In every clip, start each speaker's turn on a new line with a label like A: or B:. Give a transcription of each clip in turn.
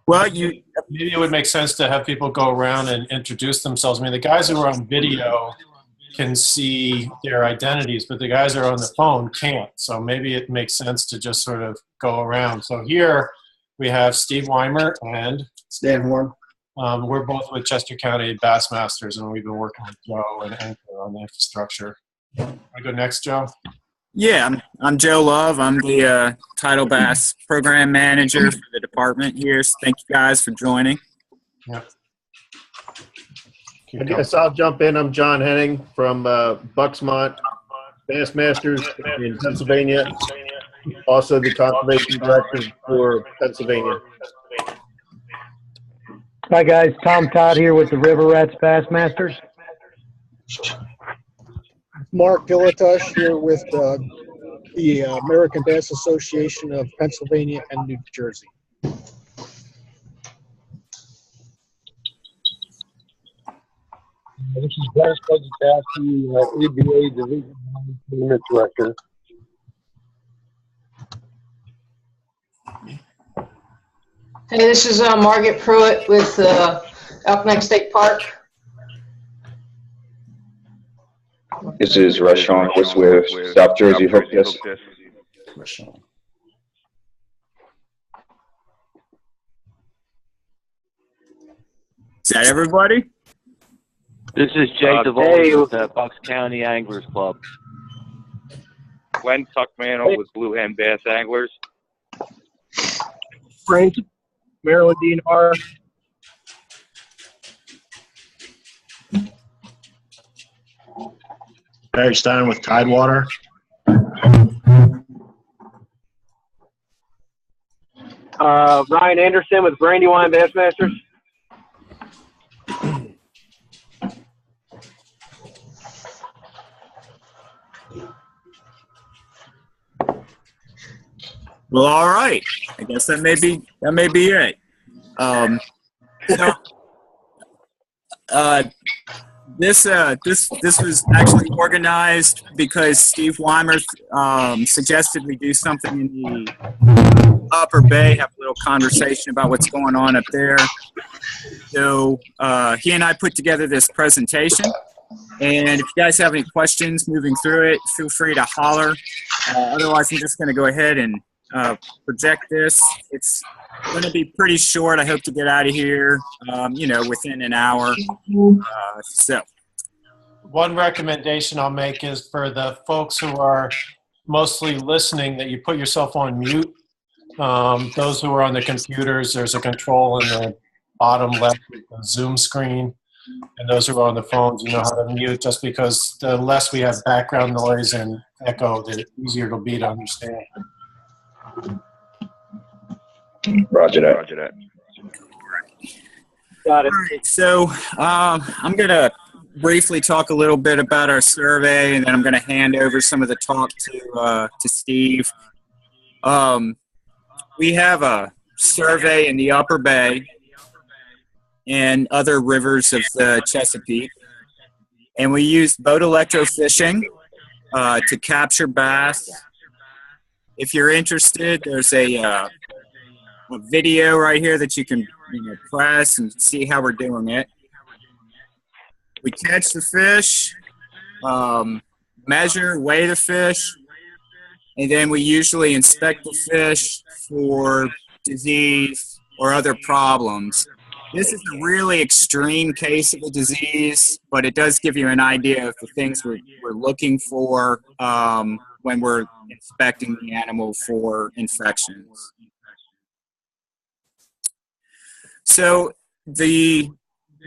A: Well,
B: maybe it would make sense to have people go around and introduce themselves. I mean, the guys who are on video can see their identities, but the guys who are on the phone can't. So maybe it makes sense to just sort of go around. So here we have Steve Weimar and
C: Stan Horn.
B: We're both with Chester County Bassmasters, and we've been working with Joe and Anchor on the infrastructure. I go next, Joe?
A: Yeah, I'm Joe Love. I'm the Tidal Bass Program Manager for the department here. So thank you guys for joining.
B: Yeah.
D: I guess I'll jump in. I'm John Henning from Bucksmont Bassmasters in Pennsylvania. Also the Conservation Director for Pennsylvania.
E: Hi guys, Tom Todd here with the River Rats Bassmasters.
F: Mark Gilatosh here with the American Bass Association of Pennsylvania and New Jersey.
G: This is Dennis Kozakowski, ABA Division Tournament Director.
H: Hey, this is Margaret Pruitt with Elk State Park.
I: This is Rashawn with South Jersey Hook Yes.
A: Is that everybody?
J: This is Jay DeVoe with the Bucks County Anglers Club.
K: Glenn Tuckman with Blue Hand Bass Anglers.
G: Frank, Marilyn Dean R.
D: Barry Stein with Tidewater.
G: Ryan Anderson with Brandywine Bassmasters.
A: Well, all right. I guess that may be it. This was actually organized because Steve Weimar suggested we do something in the Upper Bay, have a little conversation about what's going on up there. So he and I put together this presentation. And if you guys have any questions moving through it, feel free to holler. Otherwise, I'm just going to go ahead and project this. It's going to be pretty short. I hope to get out of here, within an hour. So,
B: one recommendation I'll make is for the folks who are mostly listening that you put yourself on mute. Those who are on the computers, there's a control in the bottom left of the Zoom screen. And those who are on the phones, you know how to mute, just because the less we have background noise and echo, the easier it'll be to understand.
I: Roger that.
G: Got it.
A: all right, so I'm going to briefly talk a little bit about our survey, and then I'm going to hand over some of the talk to Steve. We have a survey in the Upper Bay and other rivers of the Chesapeake, and we use boat electrofishing to capture bass. If you're interested, there's a video right here that you can press and see how we're doing it. We catch the fish, measure, weigh the fish, and then we usually inspect the fish for disease or other problems. This is a really extreme case of a disease, but it does give you an idea of the things we're looking for when we're inspecting the animal for infections. So we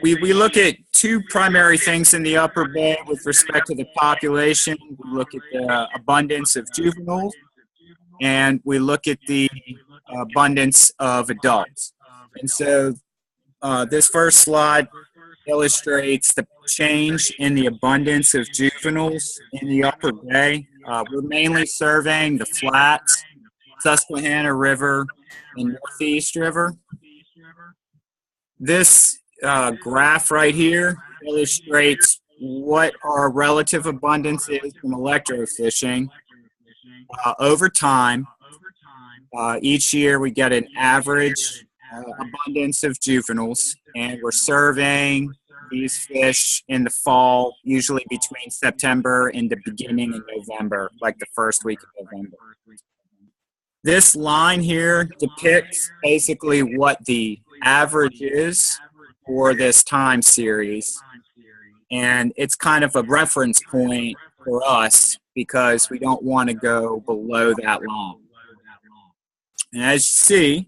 A: look at two primary things in the Upper Bay with respect to the population. We look at the abundance of juveniles, and we look at the abundance of adults. And so this first slide illustrates the change in the abundance of juveniles in the Upper Bay. We're mainly surveying the flats, Susquehanna River, and Northeast River. This graph right here illustrates what our relative abundance is from electrofishing over time. Each year we get an average abundance of juveniles, and we're serving these fish in the fall, usually between September and the beginning of November, like the first week of November. This line here depicts basically what the average is for this time series. And it's kind of a reference point for us because we don't want to go below that line. And as you see,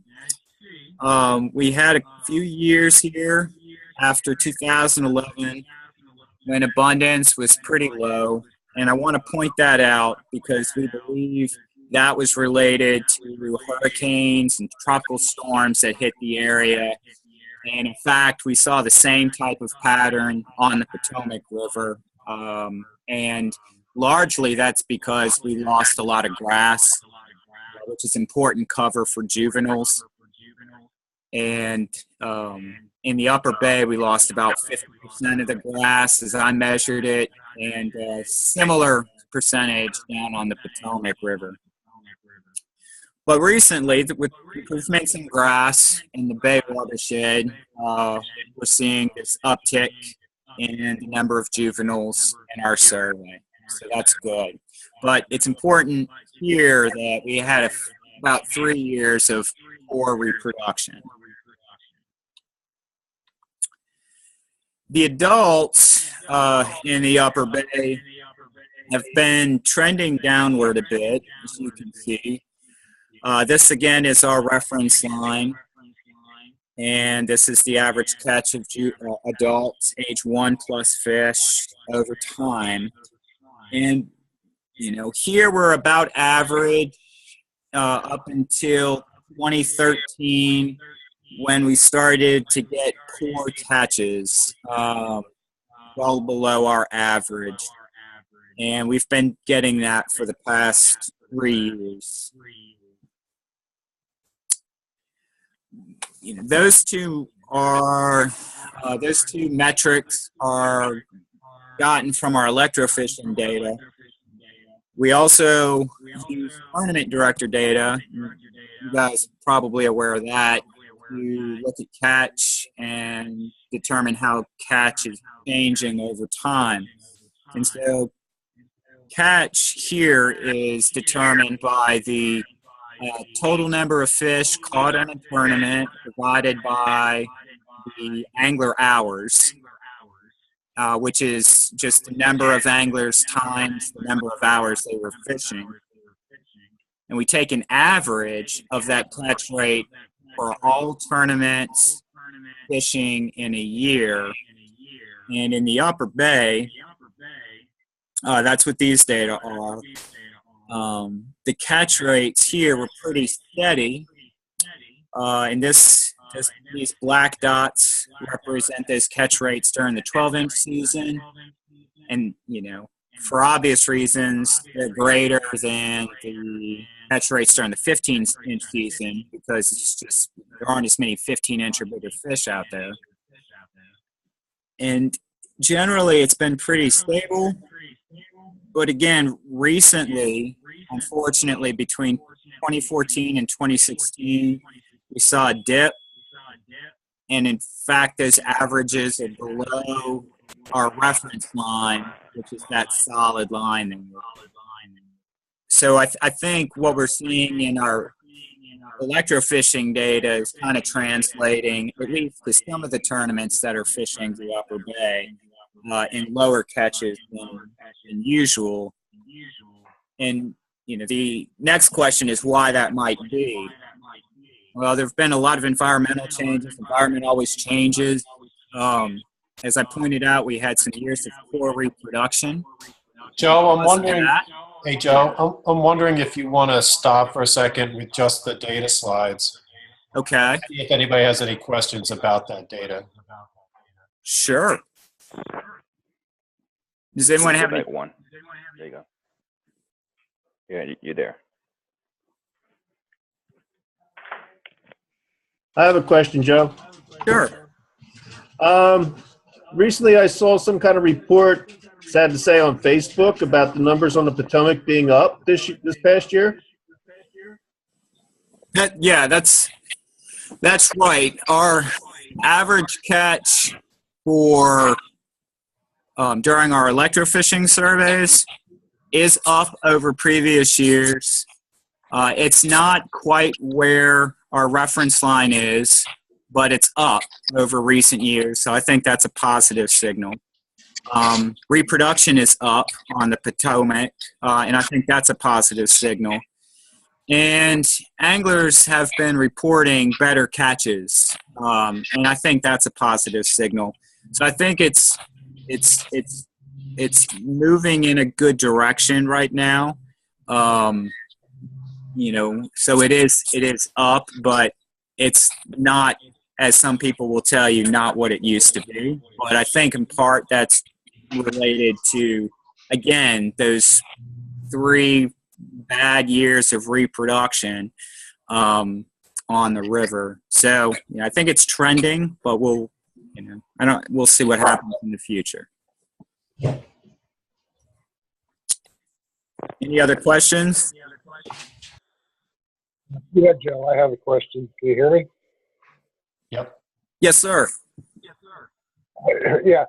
A: we had a few years here after 2011 when abundance was pretty low. And I want to point that out because we believe that was related to hurricanes and tropical storms that hit the area. And in fact, we saw the same type of pattern on the Potomac River. And largely that's because we lost a lot of grass, which is important cover for juveniles. And in the Upper Bay, we lost about 50% of the grass as I measured it, and a similar percentage down on the Potomac River. But recently, with improvement in grass in the Bay watershed, we're seeing this uptick in the number of juveniles in our survey. So that's good. But it's important here that we had about 3 years of poor reproduction. The adults in the Upper Bay have been trending downward a bit, as you can see. This again is our reference line, and this is the average catch of adults, age 1+ fish over time. And you know, here we're about average up until 2013 when we started to get poor catches, well below our average. And we've been getting that for the past 3 years. You know, those two metrics are gotten from our electrofishing data. We also use tournament director data. You guys are probably aware of that. You look at catch and determine how catch is changing over time. And so catch here is determined by the total number of fish caught in a tournament divided by the angler hours, which is just the number of anglers times the number of hours they were fishing. And we take an average of that catch rate for all tournaments fishing in a year. And in the Upper Bay, that's what these data are. The catch rates here were pretty steady. And these black dots represent those catch rates during the 12-inch season. And, you know, for obvious reasons, they're greater than the catch rates during the 15-inch season because it's just there aren't as many 15-inch or bigger fish out there. And generally, it's been pretty stable. But again, recently, unfortunately, between 2014 and 2016, we saw a dip. And in fact, those averages are below our reference line, which is that solid line there. So I think what we're seeing in our electrofishing data is kind of translating, at least to some of the tournaments that are fishing the Upper Bay, in lower catches than usual. And, you know, the next question is why that might be. Well, there have been a lot of environmental changes. Environment always changes. As I pointed out, we had some years of poor reproduction.
B: Joe, I'm wondering, hey Joe, I'm wondering if you want to stop for a second with just the data slides.
A: Okay.
B: See if anybody has any questions about that data.
A: Sure. Does anyone have any?
I: One. There you go. Yeah, you're there.
D: I have a question, Joe.
A: Sure.
D: Recently, I saw some kind of report, sad to say, on Facebook about the numbers on the Potomac being up this past year.
A: Yeah, that's That's right. Our average catch for during our electrofishing surveys is up over previous years. It's not quite where our reference line is, but it's up over recent years, so I think that's a positive signal. Reproduction is up on the Potomac, and I think that's a positive signal. And anglers have been reporting better catches, and I think that's a positive signal. So I think it's moving in a good direction right now. You know, so it is up, but it's not, as some people will tell you, not what it used to be. But I think in part that's related to, again, those 3 bad years of reproduction on the river. So I think it's trending, but we'll see what happens in the future. Any other questions?
G: Yeah, Joe, I have a question. Can you hear me?
B: Yep.
A: Yes, sir.
G: Yeah,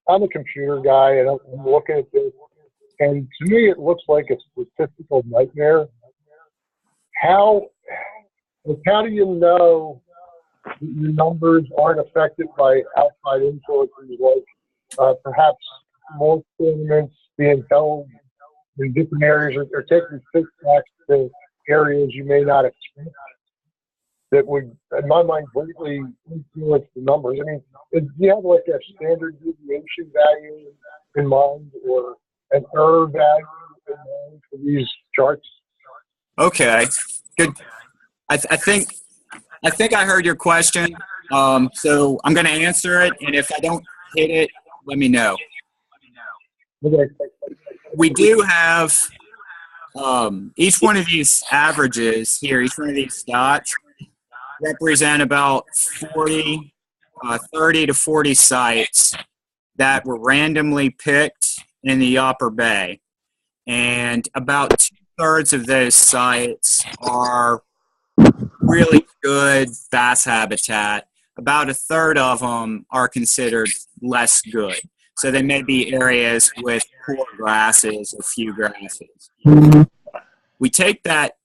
G: I'm a computer guy, and I'm looking at this, and to me, it looks like a statistical nightmare. How do you know that your numbers aren't affected by outside influences, like perhaps more tournaments being held in different areas, or taking fish back to areas you may not expect, that would, in my mind, greatly influence the numbers? I mean, do you have like a standard deviation value in mind, or an error value in mind for these charts?
A: Okay, good. I think I heard your question. So I'm going to answer it, and if I don't hit it, let me know.
G: Okay.
A: We do have each one of these averages here, each one of these dots represent about 30 to 40 sites that were randomly picked in the Upper Bay. And about 2/3 of those sites are really good bass habitat. About 1/3 of them are considered less good. So they may be areas with poor grasses or few grasses. We take that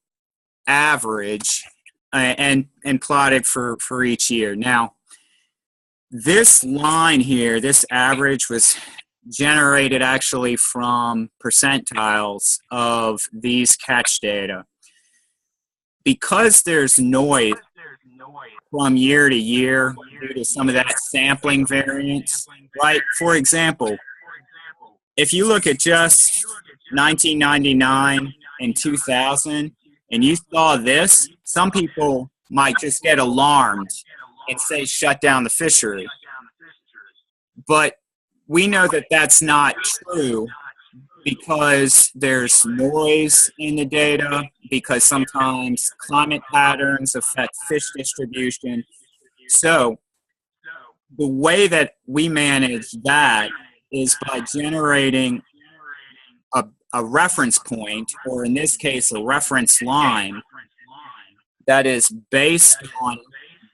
A: average and plot it for each year. Now, this line here, this average, was generated actually from percentiles of these catch data. Because there's noise from year to year due to some of that sampling variance, right? For example, if you look at just 1999 and 2000 and you saw this, some people might just get alarmed and say shut down the fishery. But we know that that's not true, because there's noise in the data, because sometimes climate patterns affect fish distribution. So the way that we manage that is by generating a reference point, or in this case, a reference line that is based on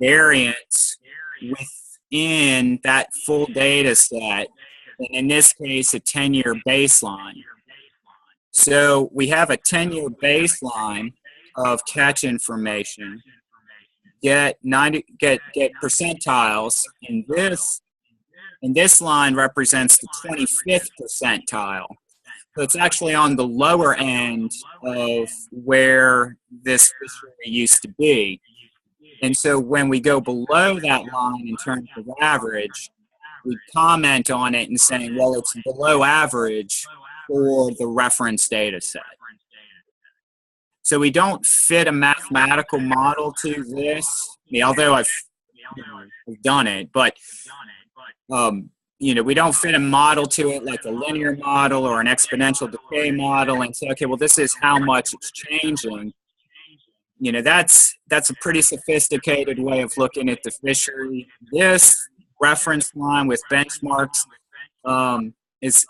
A: variance within that full data set, and in this case, a 10-year baseline. So we have a 10-year baseline of catch information, get percentiles, and this line represents the 25th percentile. So it's actually on the lower end of where this fishery used to be. And so when we go below that line in terms of average, we comment on it and saying, well, it's below average for the reference data set. So we don't fit a mathematical model to this, although I've done it, but we don't fit a model to it like a linear model or an exponential decay model and say, okay, well, this is how much it's changing. That's a pretty sophisticated way of looking at the fishery. This reference line with benchmarks is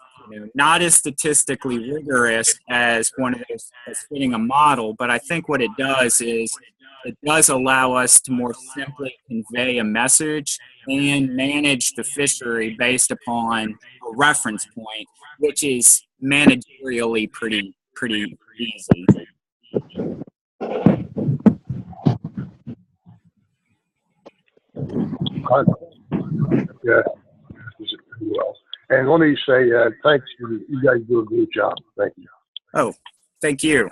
A: not as statistically rigorous as one of those as fitting a model, but I think what it does is it does allow us to more simply convey a message and manage the fishery based upon a reference point, which is managerially pretty easy.
G: Yeah, pretty well. And let me say thanks. You guys do a great job. Thank you.
A: Oh, thank you.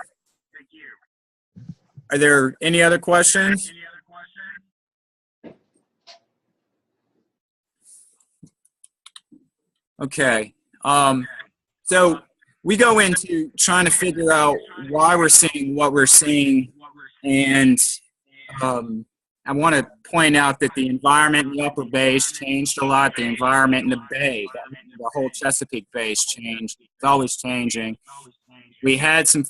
A: Are there any other questions? Okay. So we go into trying to figure out why we're seeing what we're seeing, and I want to point out that the environment in the Upper Bay has changed a lot. The environment in the Bay, the whole Chesapeake Bay has changed. It's always changing. We had some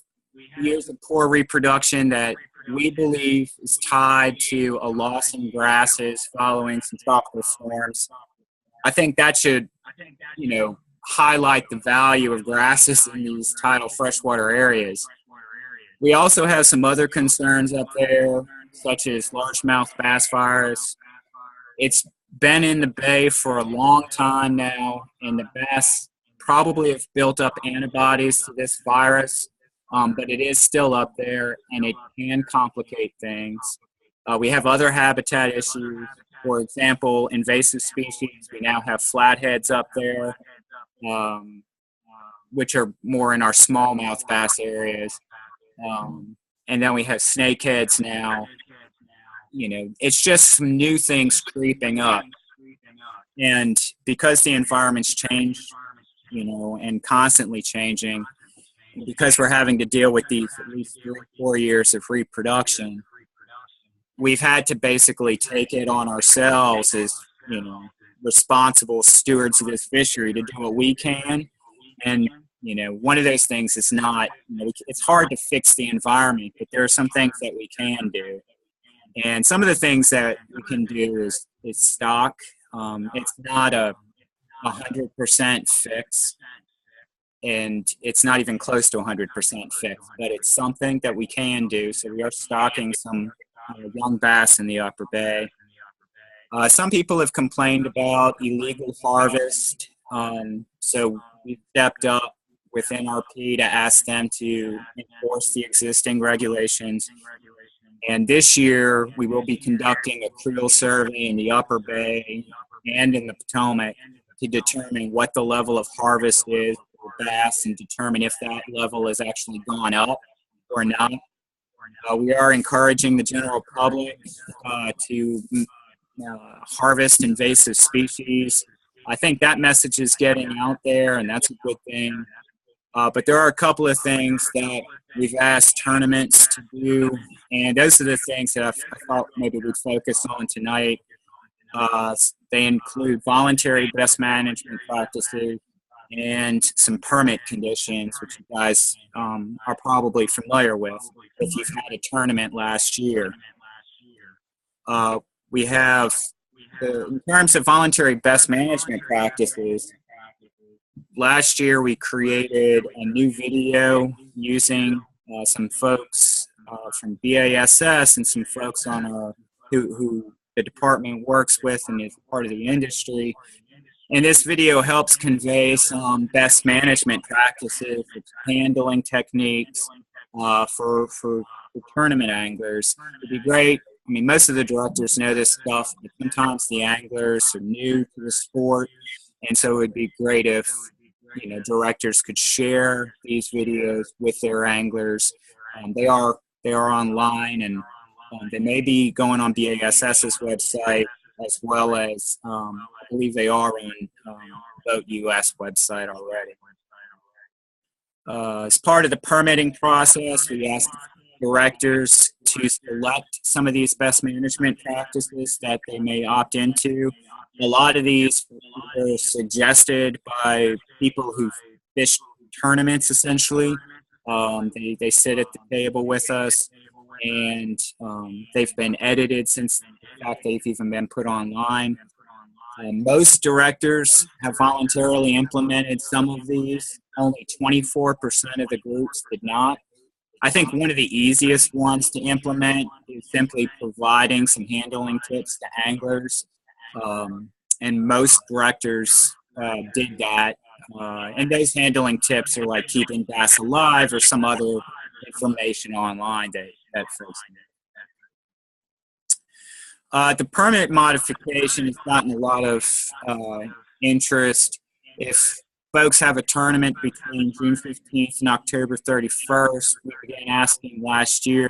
A: years of poor reproduction that we believe is tied to a loss in grasses following some tropical storms. I think that should, highlight the value of grasses in these tidal freshwater areas. We also have some other concerns up there, such as largemouth bass virus. It's been in the bay for a long time now, and the bass probably have built up antibodies to this virus, but it is still up there, and it can complicate things. We have other habitat issues. For example, invasive species. We now have flatheads up there, which are more in our smallmouth bass areas. And then we have snakeheads now. It's just some new things creeping up. And because the environment's changed, and constantly changing, because we're having to deal with these at least 3 or 4 years of reproduction, we've had to basically take it on ourselves as, responsible stewards of this fishery to do what we can. And, one of those things is not, it's hard to fix the environment, but there are some things that we can do. And some of the things that we can do is stock. It's not a 100% fix, and it's not even close to 100% fix, but it's something that we can do. So we are stocking some young bass in the Upper Bay. Some people have complained about illegal harvest, so we stepped up with NRP to ask them to enforce the existing regulations. And this year, we will be conducting a creel survey in the Upper Bay and in the Potomac to determine what the level of harvest is for bass and determine if that level has actually gone up or not. We are encouraging the general public to harvest invasive species. I think that message is getting out there, and that's a good thing. But there are a couple of things that we've asked tournaments to do, and those are the things that I thought maybe we'd focus on tonight. They include voluntary best management practices and some permit conditions, which you guys are probably familiar with if you've had a tournament last year. We have, in terms of voluntary best management practices, last year we created a new video using some folks from BASS and some folks on our, who the department works with and is part of the industry. And this video helps convey some best management practices, handling techniques for tournament anglers. It'd be great. I mean, most of the directors know this stuff, but sometimes the anglers are new to the sport. And so it'd be great if, directors could share these videos with their anglers. They are online, and they may be going on BASS's website, as well as I believe they are on Boat US website already. As part of the permitting process, we asked directors to select some of these best management practices that they may opt into. A lot of these were suggested by people who fish tournaments, essentially. They sit at the table with us, and they've been edited since, in fact, they've even been put online. Most directors have voluntarily implemented some of these. Only 24% of the groups did not. I think one of the easiest ones to implement is simply providing some handling tips to anglers. And most directors did that. And those handling tips are like keeping bass alive or some other information online that folks need. The permit modification has gotten a lot of interest. If folks have a tournament between June 15th and October 31st, we began asking last year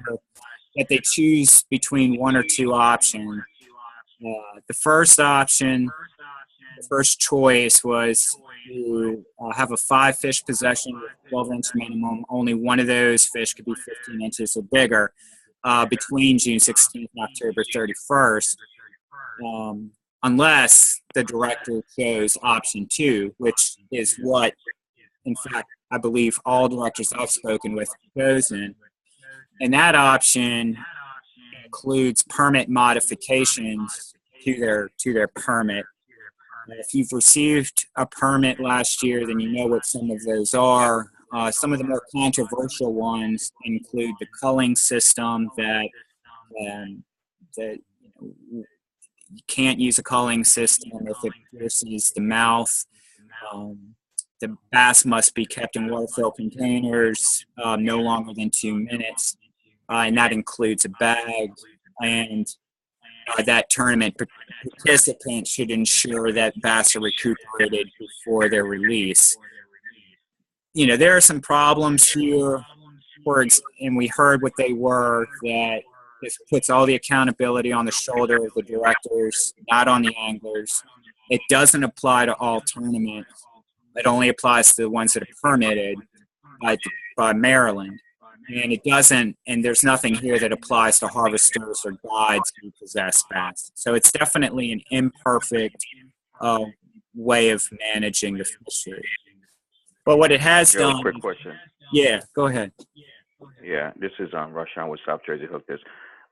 A: that they choose between one or two options. The first option, the first choice was to have a 5-fish possession with 12-inch minimum. Only one of those fish could be 15 inches or bigger between June 16th and October 31st, unless the director chose option 2, which is what, in fact, I believe all directors I've spoken with have chosen. And that option includes permit modifications to their permit. If you've received a permit last year, then you know what some of those are. Some of the more controversial ones include the culling system that you can't use a culling system if it pierces the mouth. The bass must be kept in water-filled containers no longer than 2 minutes, and that includes a bag. And that tournament participant should ensure that bass are recuperated before their release. You know, there are some problems here, and we heard what they were, that this puts all the accountability on the shoulder of the directors, not on the anglers. It doesn't apply to all tournaments. It only applies to the ones that are permitted by Maryland. And it doesn't, and there's nothing here that applies to harvesters or guides who possess bass. So it's definitely an imperfect way of managing the fishery. But what it has done.
K: Quick question.
A: Yeah, go ahead.
K: Yeah, this is Rushan with South Jersey Hook. This.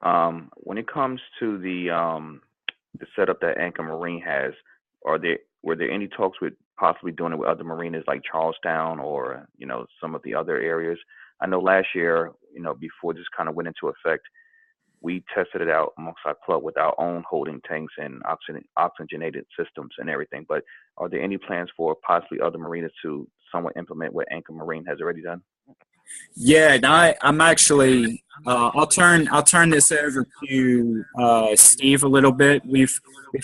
K: When it comes to the setup that Anchor Marine has, were there any talks with possibly doing it with other marinas like Charlestown or some of the other areas? I know last year, before this kind of went into effect, we tested it out amongst our club with our own holding tanks and oxygenated systems and everything. But are there any plans for possibly other marinas to somewhat implement what Anchor Marine has already done?
A: Yeah, I'm actually. I'll turn this over to Steve a little bit. We've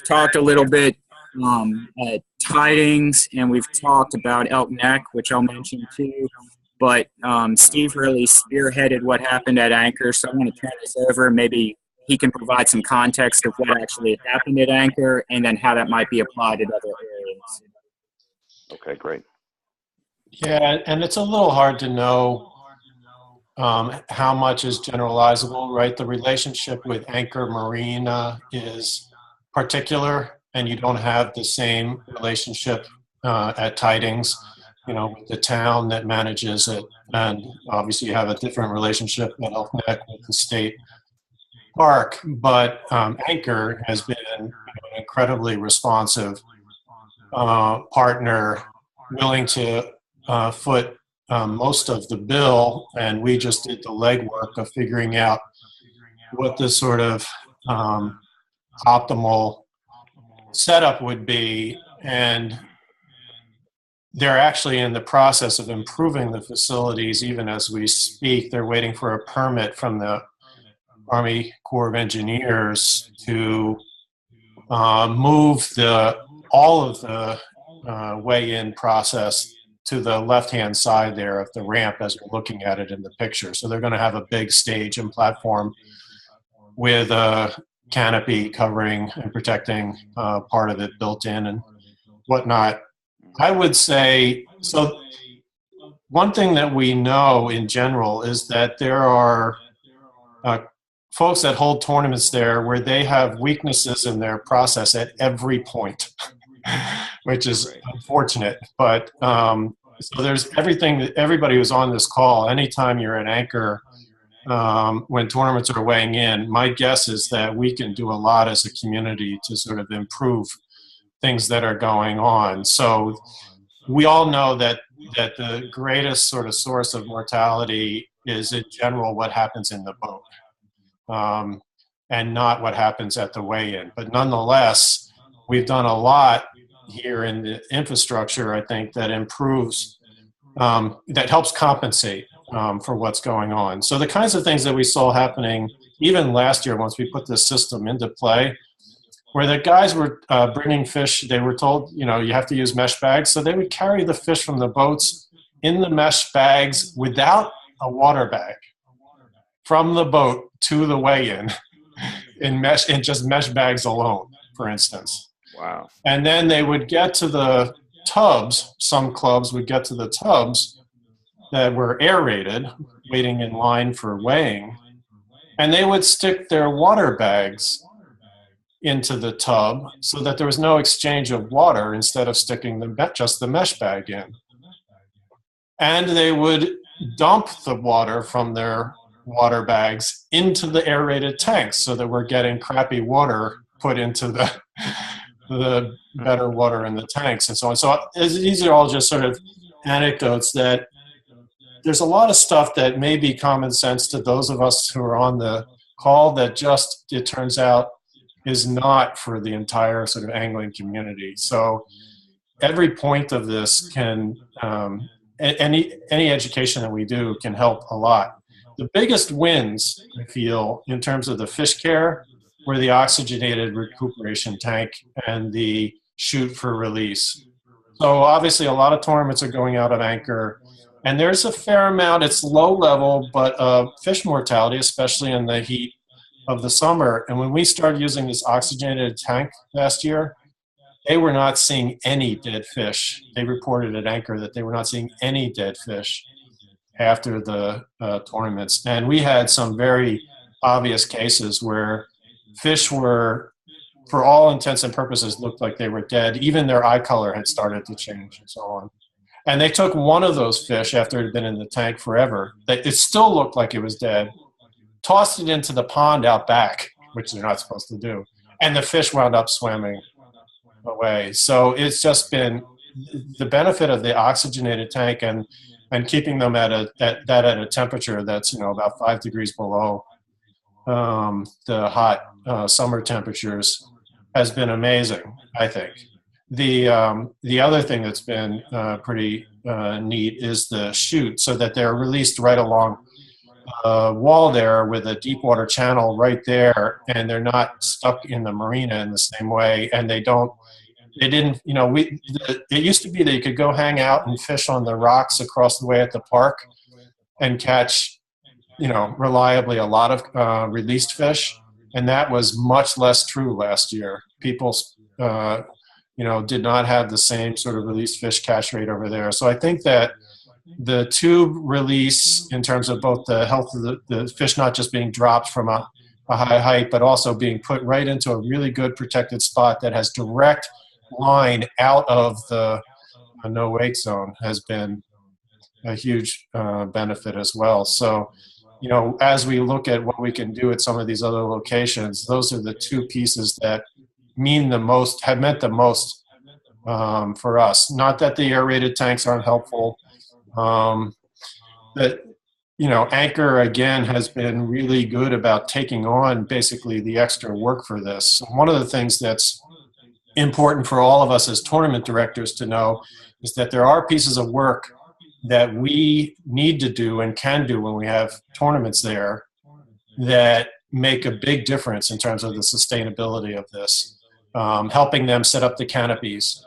A: talked a little bit at Tidings, and we've talked about Elk Neck, which I'll mention too. But Steve really spearheaded what happened at Anchor, so I'm going to turn this over. Maybe he can provide some context of what actually happened at Anchor, and then how that might be applied in other areas.
K: Okay, great.
B: Yeah, and it's a little hard to know how much is generalizable, right? The relationship with Anchor Marina is particular, and you don't have the same relationship at Tidings, with the town that manages it. And obviously you have a different relationship at Elk Neck with the state park. But Anchor has been an incredibly responsive partner, willing to foot most of the bill, and we just did the legwork of figuring out what the sort of optimal setup would be, and they're actually in the process of improving the facilities even as we speak. They're waiting for a permit from the Army Corps of Engineers to move all of the weigh-in process to the left-hand side there of the ramp as we're looking at it in the picture. So they're going to have a big stage and platform with a canopy covering and protecting part of it built in and whatnot. I would say, so one thing that we know in general is that there are folks that hold tournaments there where they have weaknesses in their process at every point, which is unfortunate. But so there's everything that everybody who's on this call, anytime you're an Anchor, when tournaments are weighing in, my guess is that we can do a lot as a community to sort of improve things that are going on. So we all know that the greatest sort of source of mortality is in general what happens in the boat, and not what happens at the weigh-in. But nonetheless, we've done a lot here in the infrastructure, I think, that improves, that helps compensate for what's going on. So the kinds of things that we saw happening even last year once we put this system into play, where the guys were bringing fish, they were told, you know, you have to use mesh bags. So they would carry the fish from the boats in the mesh bags without a water bag from the boat to the weigh-in in just mesh bags alone, for instance.
K: Wow.
B: And then they would get to the tubs. Some clubs would get to the tubs that were aerated, waiting in line for weighing, and they would stick their water bags into the tub so that there was no exchange of water instead of sticking just the mesh bag in. And they would dump the water from their water bags into the aerated tanks so that we're getting crappy water put into the better water in the tanks and so on. So these are all just sort of anecdotes that there's a lot of stuff that may be common sense to those of us who are on the call that just, it turns out, is not for the entire sort of angling community. So every point of this can, any education that we do can help a lot. The biggest wins, I feel, in terms of the fish care were the oxygenated recuperation tank and the chute for release. So obviously a lot of tournaments are going out of anchor, and there's a fair amount, it's low level, but fish mortality, especially in the heat of the summer. And when we started using this oxygenated tank last year, they were not seeing any dead fish. They reported at anchor that they were not seeing any dead fish after the tournaments. And we had some very obvious cases where fish were, for all intents and purposes, looked like they were dead. Even their eye color had started to change and so on. And they took one of those fish after it had been in the tank forever. It still looked like it was dead, tossed it into the pond out back, which they're not supposed to do. And the fish wound up swimming away. So it's just been the benefit of the oxygenated tank and keeping them at a temperature that's, you know, about 5 degrees below the hot summer temperatures has been amazing, I think. The other thing that's been pretty neat is the chute, so that they're released right along wall there with a deep water channel right there, and they're not stuck in the marina in the same way, and they didn't, you know, it used to be that you could go hang out and fish on the rocks across the way at the park and catch, you know, reliably a lot of released fish, and that was much less true last year. People, you know, did not have the same sort of released fish catch rate over there. So I think that the tube release, in terms of both the health of the fish not just being dropped from a high height, but also being put right into a really good protected spot that has direct line out of the no wake zone, has been a huge benefit as well. So, you know, as we look at what we can do at some of these other locations, those are the two pieces that mean the most, have meant the most for us. Not that the aerated tanks aren't helpful. But, you know, Anchor, again, has been really good about taking on basically the extra work for this. One of the things that's important for all of us as tournament directors to know is that there are pieces of work that we need to do and can do when we have tournaments there that make a big difference in terms of the sustainability of this. Helping them set up the canopies.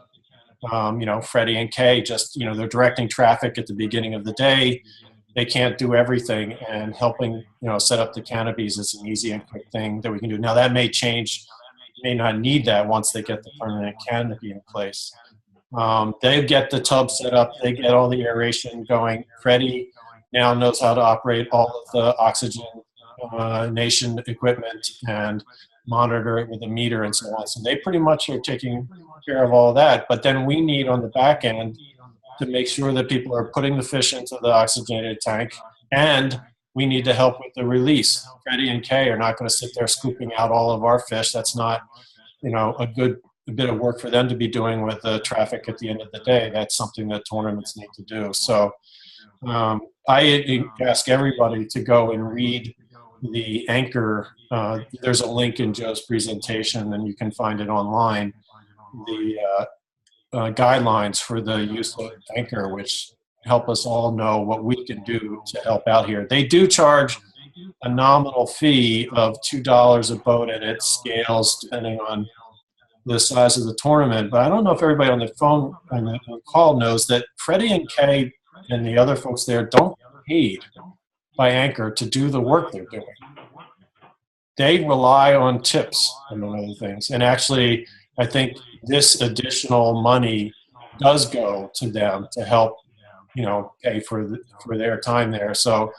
B: You know, Freddie and Kay just, you know, they're directing traffic at the beginning of the day. They can't do everything, and helping, you know, set up the canopies is an easy and quick thing that we can do. Now that may change, may not need that once they get the permanent canopy in place. They get the tub set up, they get all the aeration going. Freddie now knows how to operate all of the oxygenation equipment and monitor it with a meter and so on. So they pretty much are taking care of all that. But then we need on the back end to make sure that people are putting the fish into the oxygenated tank, and we need to help with the release. Freddie and Kay are not going to sit there scooping out all of our fish. That's not, you know, a good a bit of work for them to be doing with the traffic at the end of the day. That's something that tournaments need to do. So I ask everybody to go and read the anchor. There's a link in Joe's presentation, and you can find it online. The guidelines for the use of anchor, which help us all know what we can do to help out here. They do charge a nominal fee of $2 a boat, and it scales depending on the size of the tournament. But I don't know if everybody on the phone and the call knows that Freddie and Kay and the other folks there don't get paid by Anchor to do the work they're doing. They rely on tips, among other things. And actually, I think this additional money does go to them to help, pay for their time there. So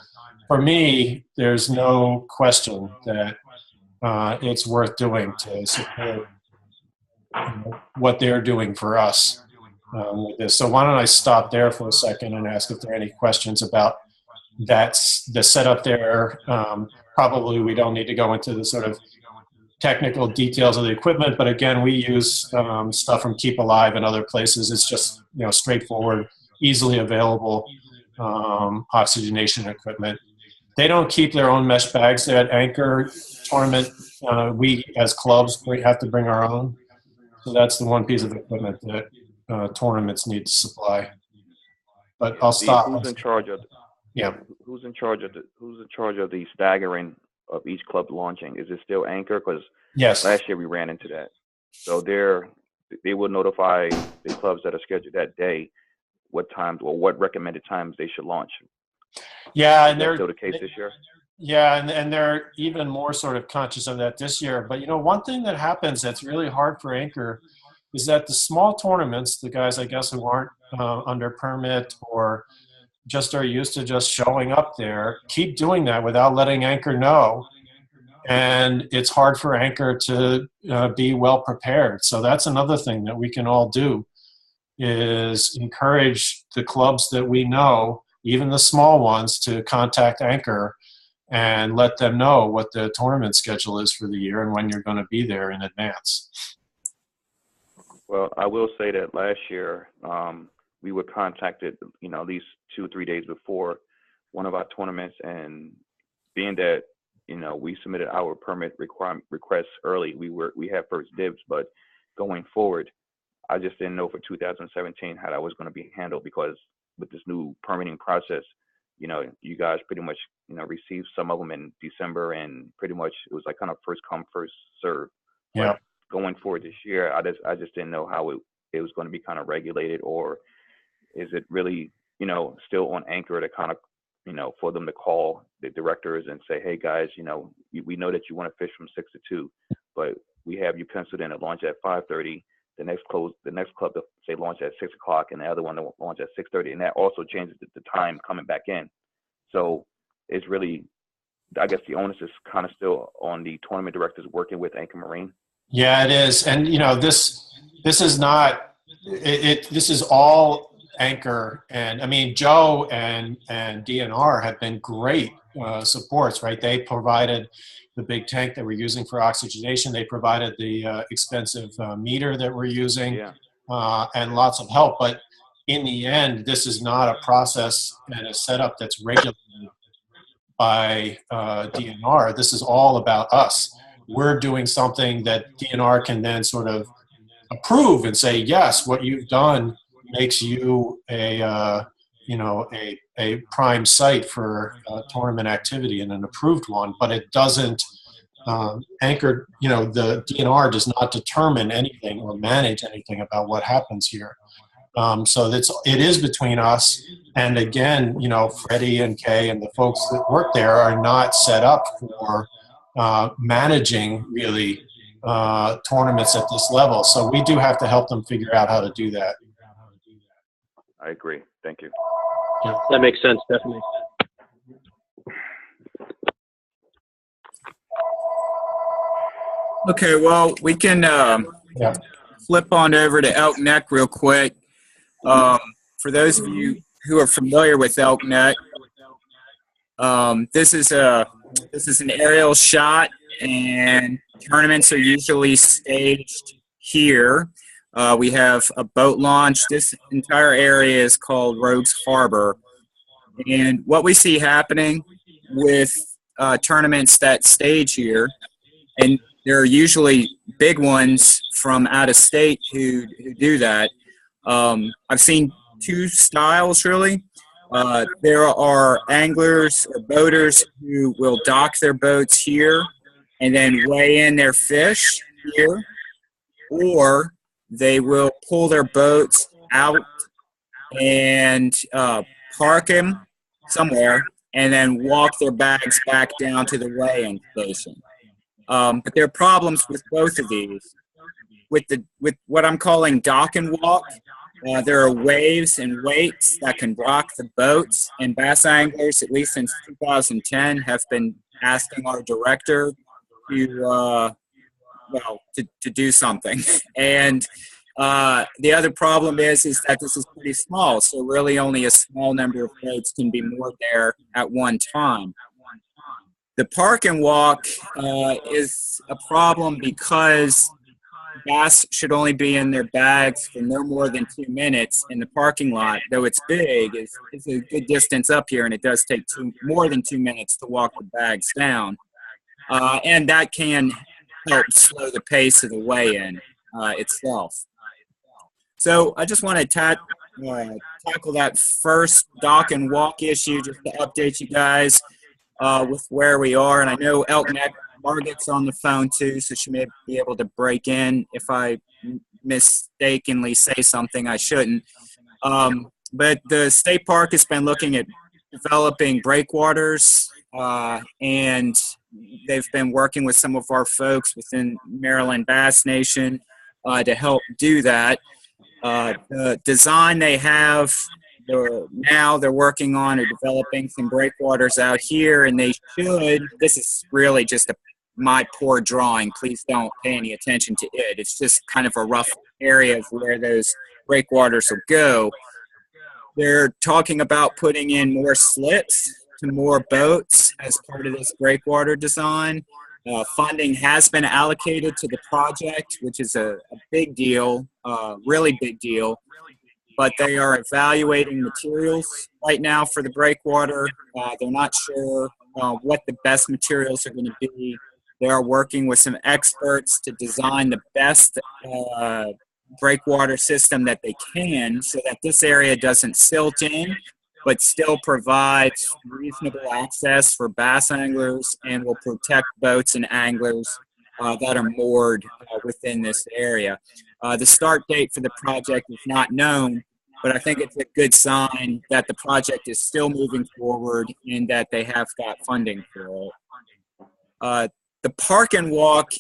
B: for me, there's no question that it's worth doing to support what they're doing for us with this. So why don't I stop there for a second and ask if there are any questions about the setup there. Probably we don't need to go into the sort of technical details of the equipment, but again, we use stuff from Keep Alive and other places. It's just straightforward, easily available oxygenation equipment. They don't keep their own mesh bags at Anchor tournament. We as clubs have to bring our own. So that's the one piece of equipment that tournaments need to supply. But I'll stop.
K: Who's in charge of?
B: Yeah.
K: Who's in charge of the staggering of each club launching? Is it still Anchor? Because
B: yes,
K: last year we ran into that. So they will notify the clubs that are scheduled that day what times or what recommended times they should launch.
B: Yeah, and
K: they're still the case this year.
B: Yeah, and they're even more sort of conscious of that this year. But one thing that happens that's really hard for Anchor is that the small tournaments, the guys I guess who aren't under permit or just are used to just showing up there, keep doing that without letting Anchor know. And it's hard for Anchor to be well prepared. So that's another thing that we can all do is encourage the clubs that we know, even the small ones, to contact Anchor and let them know what the tournament schedule is for the year and when you're going to be there in advance.
K: Well, I will say that last year we were contacted, at least 2 or 3 days before one of our tournaments, and being that we submitted our permit requests early, we had first dibs. But going forward, I just didn't know for 2017 how that was going to be handled, because with this new permitting process, you guys pretty much received some of them in December, and pretty much it was like kind of first come first serve.
B: Yeah.
K: But going forward this year, I just didn't know how it was going to be kind of regulated, or is it really still on Anchor to kind of for them to call the directors and say, hey guys, we know that you want to fish from 6 to 2, but we have you penciled in to launch at 5:30. The next club to say launch at 6 o'clock, and the other one to launch at 6:30, and that also changes the time coming back in. So it's really, I guess the onus is kind of still on the tournament directors working with Anchor Marine.
B: Yeah, it is, and this is not it. This is all Anchor, and I mean Joe and DNR have been great supports, right? They provided the big tank that we're using for oxygenation. They provided the expensive meter that we're using, and lots of help. But in the end, this is not a process and a setup that's regulated by DNR. This is all about us. We're doing something that DNR can then sort of approve and say, yes, what you've done makes you a prime site for tournament activity and an approved one, but it doesn't Anchor, the DNR does not determine anything or manage anything about what happens here. So it is between us, and again, Freddie and Kay and the folks that work there are not set up for managing really tournaments at this level. So we do have to help them figure out how to do that.
K: I agree. Thank you.
J: Yeah, that makes sense, definitely.
A: Okay, well, we can flip on over to Elk Neck real quick. For those of you who are familiar with Elk Neck, this is an aerial shot, and tournaments are usually staged here. We have a boat launch. This entire area is called Rogues Harbor. And what we see happening with tournaments that stage here, and there are usually big ones from out of state who do that. I've seen two styles, really. There are anglers or boaters who will dock their boats here and then weigh in their fish here, or they will pull their boats out and park them somewhere and then walk their bags back down to the weigh-in station. But there are problems with both of these. With what I'm calling dock and walk, there are waves and weights that can rock the boats, and bass anglers, at least since 2010, have been asking our director to do something. And the other problem is that this is pretty small, so really only a small number of boats can be moored there at one time. The park and walk is a problem because bass should only be in their bags for no more than 2 minutes in the parking lot. Though it's big, it's a good distance up here, and it does take more than 2 minutes to walk the bags down. And that can help slow the pace of the weigh-in itself. So I just want to tackle that first dock and walk issue just to update you guys with where we are. And I know Elk Neck Margaret's on the phone too, so she may be able to break in if I mistakenly say something I shouldn't. But the state park has been looking at developing breakwaters, and they've been working with some of our folks within Maryland Bass Nation to help do that. The design they have now they're working on or developing some breakwaters out here, and they should, this is really just my poor drawing, please don't pay any attention to it. It's just kind of a rough area of where those breakwaters will go. They're talking about putting in more slips to more boats as part of this breakwater design. Funding has been allocated to the project, which is a big deal, really big deal. But they are evaluating materials right now for the breakwater. They're not sure what the best materials are going to be. They are working with some experts to design the best breakwater system that they can so that this area doesn't silt in, but still provides reasonable access for bass anglers and will protect boats and anglers that are moored within this area. The start date for the project is not known, but I think it's a good sign that the project is still moving forward and that they have got funding for it. The park and walk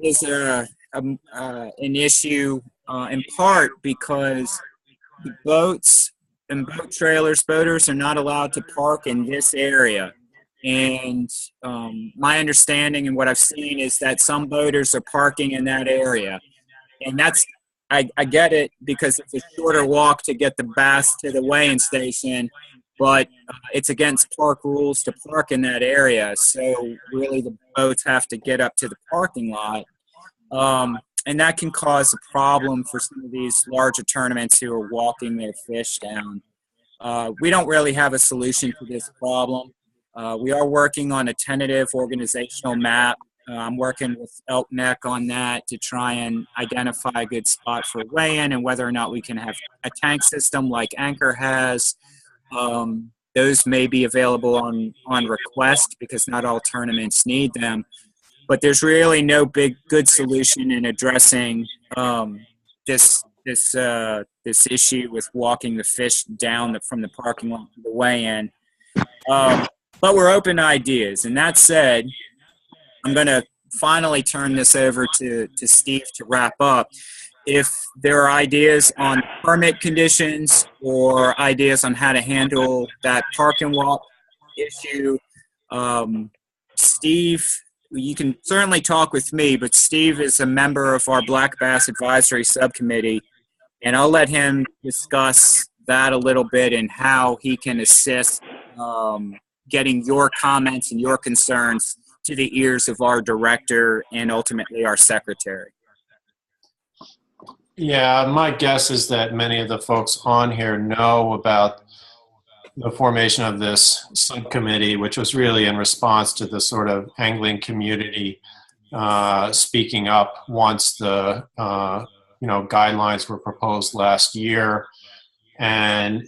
A: is an issue in part because the boats and boat trailers, boaters are not allowed to park in this area. And my understanding and what I've seen is that some boaters are parking in that area. And that's, I get it because it's a shorter walk to get the bass to the weighing station, but it's against park rules to park in that area. So really the boats have to get up to the parking lot. And that can cause a problem for some of these larger tournaments who are walking their fish down. We don't really have a solution to this problem. We are working on a tentative organizational map. I'm working with Elk Neck on that to try and identify a good spot for weigh-in and whether or not we can have a tank system like Anchor has. Those may be available on request because not all tournaments need them. But there's really no good solution in addressing this issue with walking the fish down from the parking lot to the weigh-in. But we're open to ideas. And that said, I'm going to finally turn this over to Steve to wrap up. If there are ideas on permit conditions or ideas on how to handle that park and walk issue, Steve, you can certainly talk with me, but Steve is a member of our Black Bass Advisory Subcommittee, and I'll let him discuss that a little bit and how he can assist getting your comments and your concerns to the ears of our director and ultimately our secretary.
B: Yeah, my guess is that many of the folks on here know about the formation of this subcommittee, which was really in response to the sort of angling community speaking up once the guidelines were proposed last year. And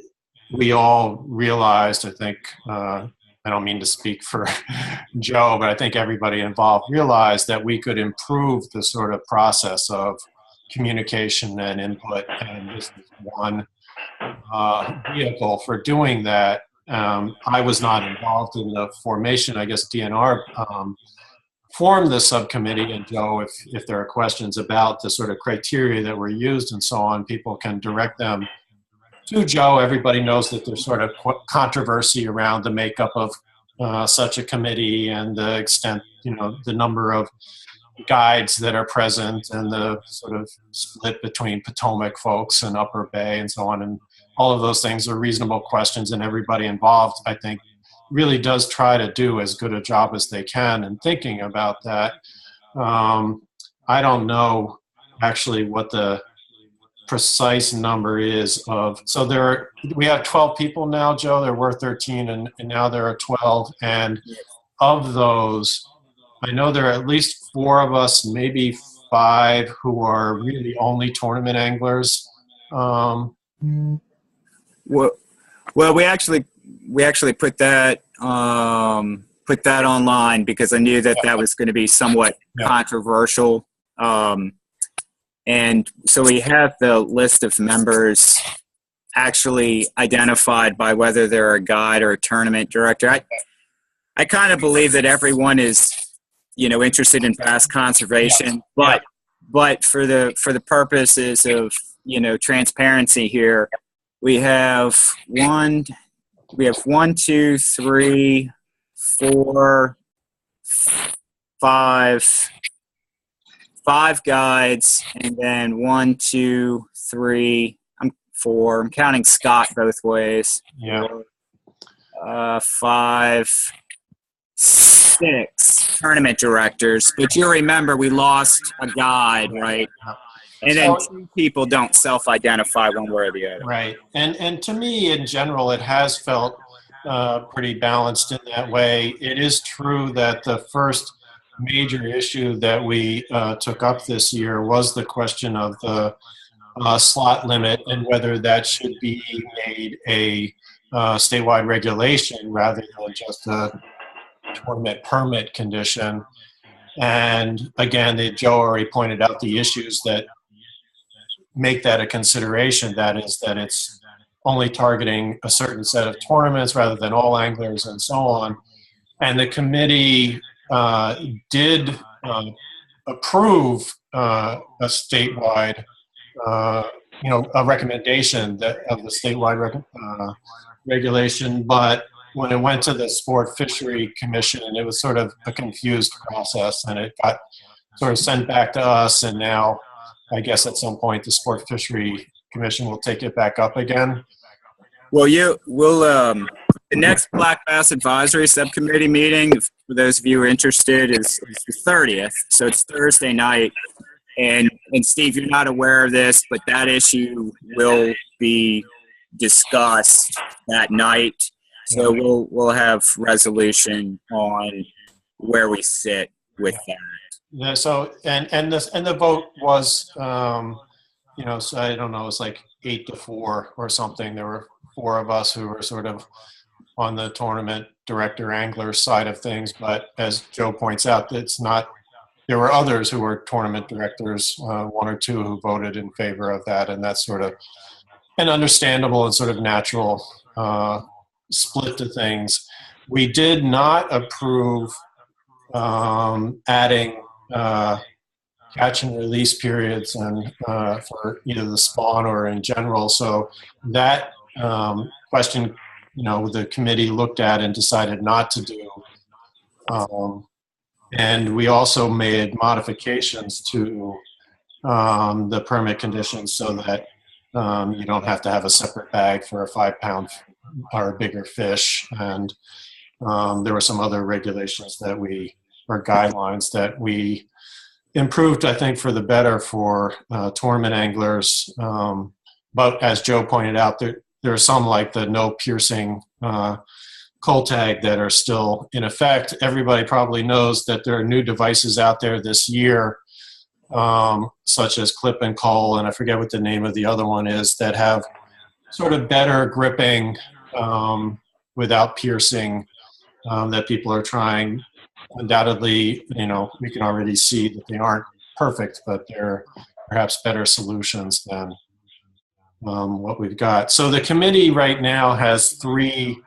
B: we all realized, I think, I don't mean to speak for Joe, but I think everybody involved realized that we could improve the sort of process of communication and input, and this is one vehicle for doing that. I was not involved in the formation. I guess DNR formed the subcommittee, and Joe, if there are questions about the sort of criteria that were used and so on, people can direct them to Joe. Everybody knows that there's sort of controversy around the makeup of such a committee and the extent, the number of guides that are present and the sort of split between Potomac folks and Upper Bay and so on. And all of those things are reasonable questions, and everybody involved, I think, really does try to do as good a job as they can in thinking about that. I don't know actually what the precise number is of, so we have 12 people now, Joe. There were 13 and now there are 12, and of those I know there are at least 4 of us, maybe 5, who are really only tournament anglers.
A: Well, we actually put that online because I knew that was going to be somewhat controversial. And so we have the list of members actually identified by whether they're a guide or a tournament director. I kind of believe that everyone is, interested in bass conservation, but for the purposes of, transparency here, we have 1, 2, 3, 4, 5 guides, and then 1, 2, 3, 4. I'm counting Scott both ways. 5, 6 tournament directors. But you remember we lost a guide, right? And then 2 people don't self-identify one way or the other.
B: Right. And to me, in general, it has felt pretty balanced in that way. It is true that the first major issue that we took up this year was the question of the slot limit and whether that should be made a statewide regulation rather than just a tournament permit condition. And again, Joe already pointed out the issues that make that a consideration. That is that it's only targeting a certain set of tournaments rather than all anglers and so on. And the committee did approve a statewide, a recommendation of the statewide regulation, but when it went to the Sport Fisheries Commission, it was sort of a confused process, and it got sort of sent back to us, and now I guess at some point the Sport Fisheries Commission will take it back up again.
A: Well, the next Black Bass Advisory Subcommittee meeting, for those of you who are interested, is the 30th. So it's Thursday night. And Steve, you're not aware of this, but that issue will be discussed that night. So we'll have resolution on where we sit with that.
B: Yeah, so and the vote was so I don't know, it was like 8-4 or something. There were 4 of us who were sort of on the tournament director angler side of things, but as Joe points out, it's not. There were others who were tournament directors, 1 or 2 who voted in favor of that, and that's sort of an understandable and sort of natural split to things. We did not approve adding catch and release periods and for either the spawn or in general. So that question, the committee looked at and decided not to do. And we also made modifications to the permit conditions so that you don't have to have a separate bag for a 5-pound or bigger fish. And there were some other regulations or guidelines that we improved, I think, for the better for tournament anglers. But as Joe pointed out, there are some like the no piercing cull tag that are still in effect. Everybody probably knows that there are new devices out there this year, such as clip and cull, and I forget what the name of the other one is, that have sort of better gripping without piercing that people are trying. Undoubtedly, we can already see that they aren't perfect, but they're perhaps better solutions than what we've got. So the committee right now has 3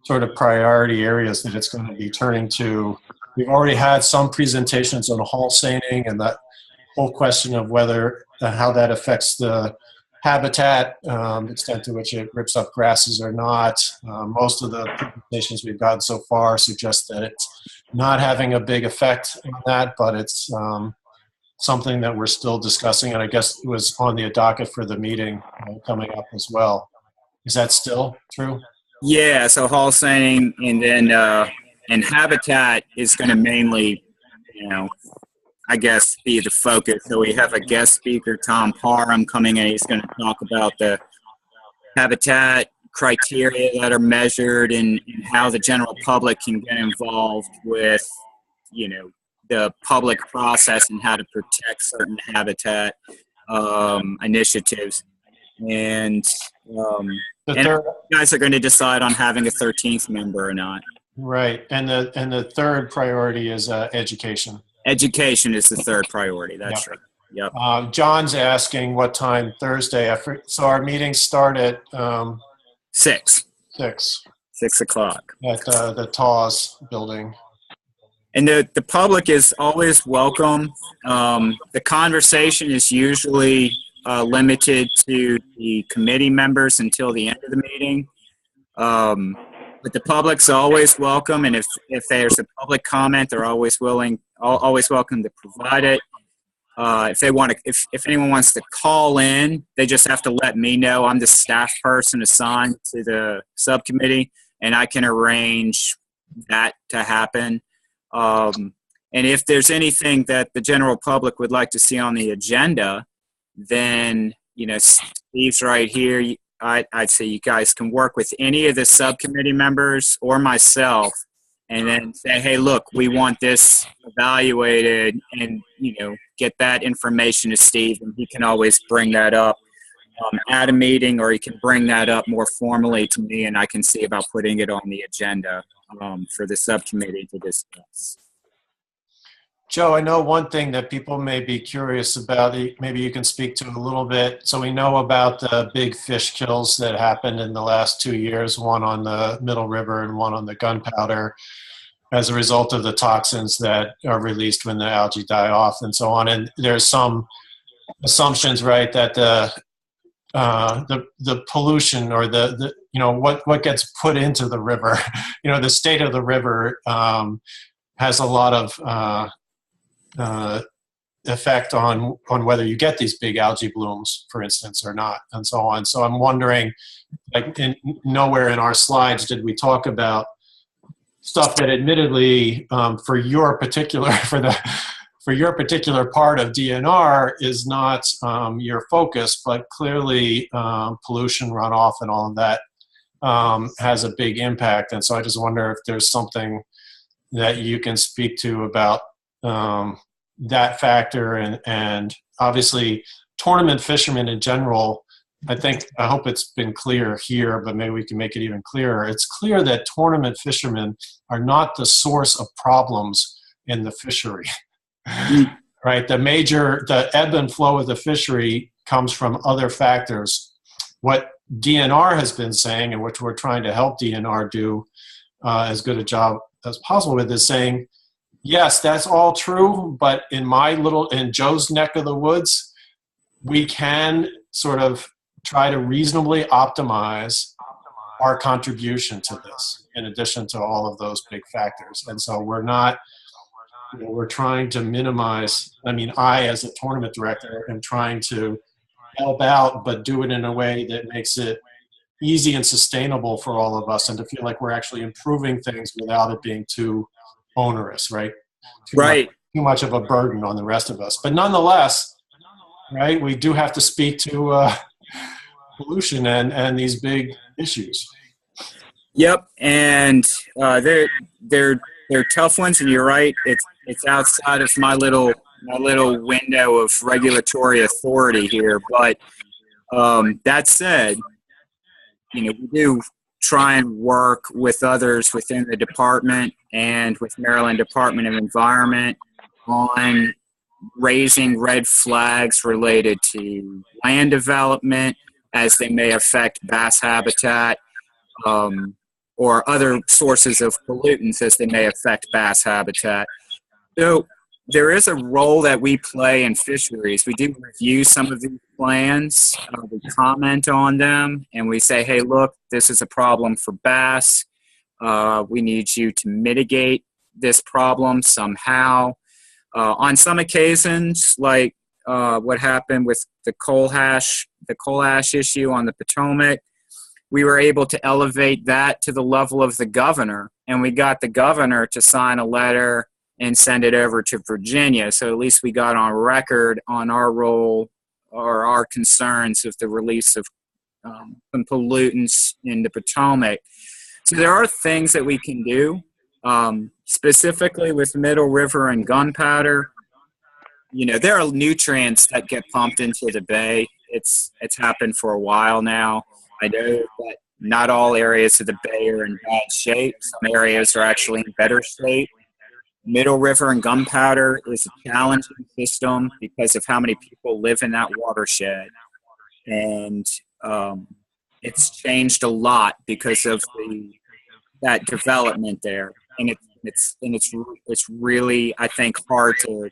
B: sort of priority areas that it's going to be turning to. We've already had some presentations on hull seining and the whole question of whether how that affects the habitat, the extent to which it rips up grasses or not. Most of the presentations we've gotten so far suggest that it's not having a big effect on that, but it's something that we're still discussing, and I guess it was on the docket for the meeting coming up as well. Is that still true?
A: Yeah, so hull seining, and then and habitat is going to mainly, I guess, be the focus. So we have a guest speaker, Tom Parham, coming in. He's going to talk about the habitat criteria that are measured and how the general public can get involved with, the public process and how to protect certain habitat initiatives. And you guys are going to decide on having a 13th member or not.
B: Right, and the third priority is education.
A: Education is the third priority. That's right. Yep.
B: John's asking what time Thursday. So our meetings start at
A: 6. 6 o'clock
B: at the TAWS building.
A: And the public is always welcome. The conversation is usually limited to the committee members until the end of the meeting. But the public's always welcome, and if there's a public comment, they're always welcome to provide it. If anyone wants to call in, they just have to let me know. I'm the staff person assigned to the subcommittee, and I can arrange that to happen. And if there's anything that the general public would like to see on the agenda, then Steve's right here. I'd say you guys can work with any of the subcommittee members or myself and then say, hey, look, we want this evaluated, and, get that information to Steve, and he can always bring that up at a meeting, or he can bring that up more formally to me, and I can see about putting it on the agenda for the subcommittee to discuss.
B: Joe, I know one thing that people may be curious about, maybe you can speak to a little bit. So we know about the big fish kills that happened in the last 2 years, one on the Middle River and one on the Gunpowder, as a result of the toxins that are released when the algae die off and so on. And there's some assumptions, right, that the pollution or the what gets put into the river, the state of the river has a lot of effect on whether you get these big algae blooms, for instance, or not, and so on. So I'm wondering, nowhere in our slides did we talk about stuff that admittedly for your particular part of DNR is not your focus, but clearly pollution, runoff, and all of that has a big impact. And so I just wonder if there's something that you can speak to about that factor, and obviously tournament fishermen in general. I hope it's been clear here, but maybe we can make it even clearer. It's clear that tournament fishermen are not the source of problems in the fishery, right? The ebb and flow of the fishery comes from other factors. What DNR has been saying, and which we're trying to help DNR do as good a job as possible with, is saying, yes, that's all true, but in Joe's neck of the woods, we can sort of try to reasonably optimize our contribution to this, in addition to all of those big factors. And so we're trying to minimize, I, as a tournament director, am trying to help out, but do it in a way that makes it easy and sustainable for all of us, and to feel like we're actually improving things without it being too onerous, right? Too too much of a burden on the rest of us. But nonetheless, right, we do have to speak to pollution and these big issues.
A: Yep, and they're tough ones, and you're right. It's outside of my little window of regulatory authority here. But that said, we do try and work with others within the department and with Maryland Department of Environment on raising red flags related to land development as they may affect bass habitat, or other sources of pollutants as they may affect bass habitat. So there is a role that we play in fisheries. We do review some of these plans, we comment on them, and we say, hey, look, this is a problem for bass. We need you to mitigate this problem somehow. On some occasions, like what happened with the coal ash issue on the Potomac, we were able to elevate that to the level of the governor, and we got the governor to sign a letter and send it over to Virginia. So at least we got on record on our role or our concerns with the release of some pollutants in the Potomac. So there are things that we can do, specifically with Middle River and gunpowder. There are nutrients that get pumped into the bay. It's happened for a while now. I know that not all areas of the bay are in bad shape. Some areas are actually in better shape. Middle River and gunpowder is a challenging system because of how many people live in that watershed. And it's changed a lot because of that development there. And it's really, I think, hard to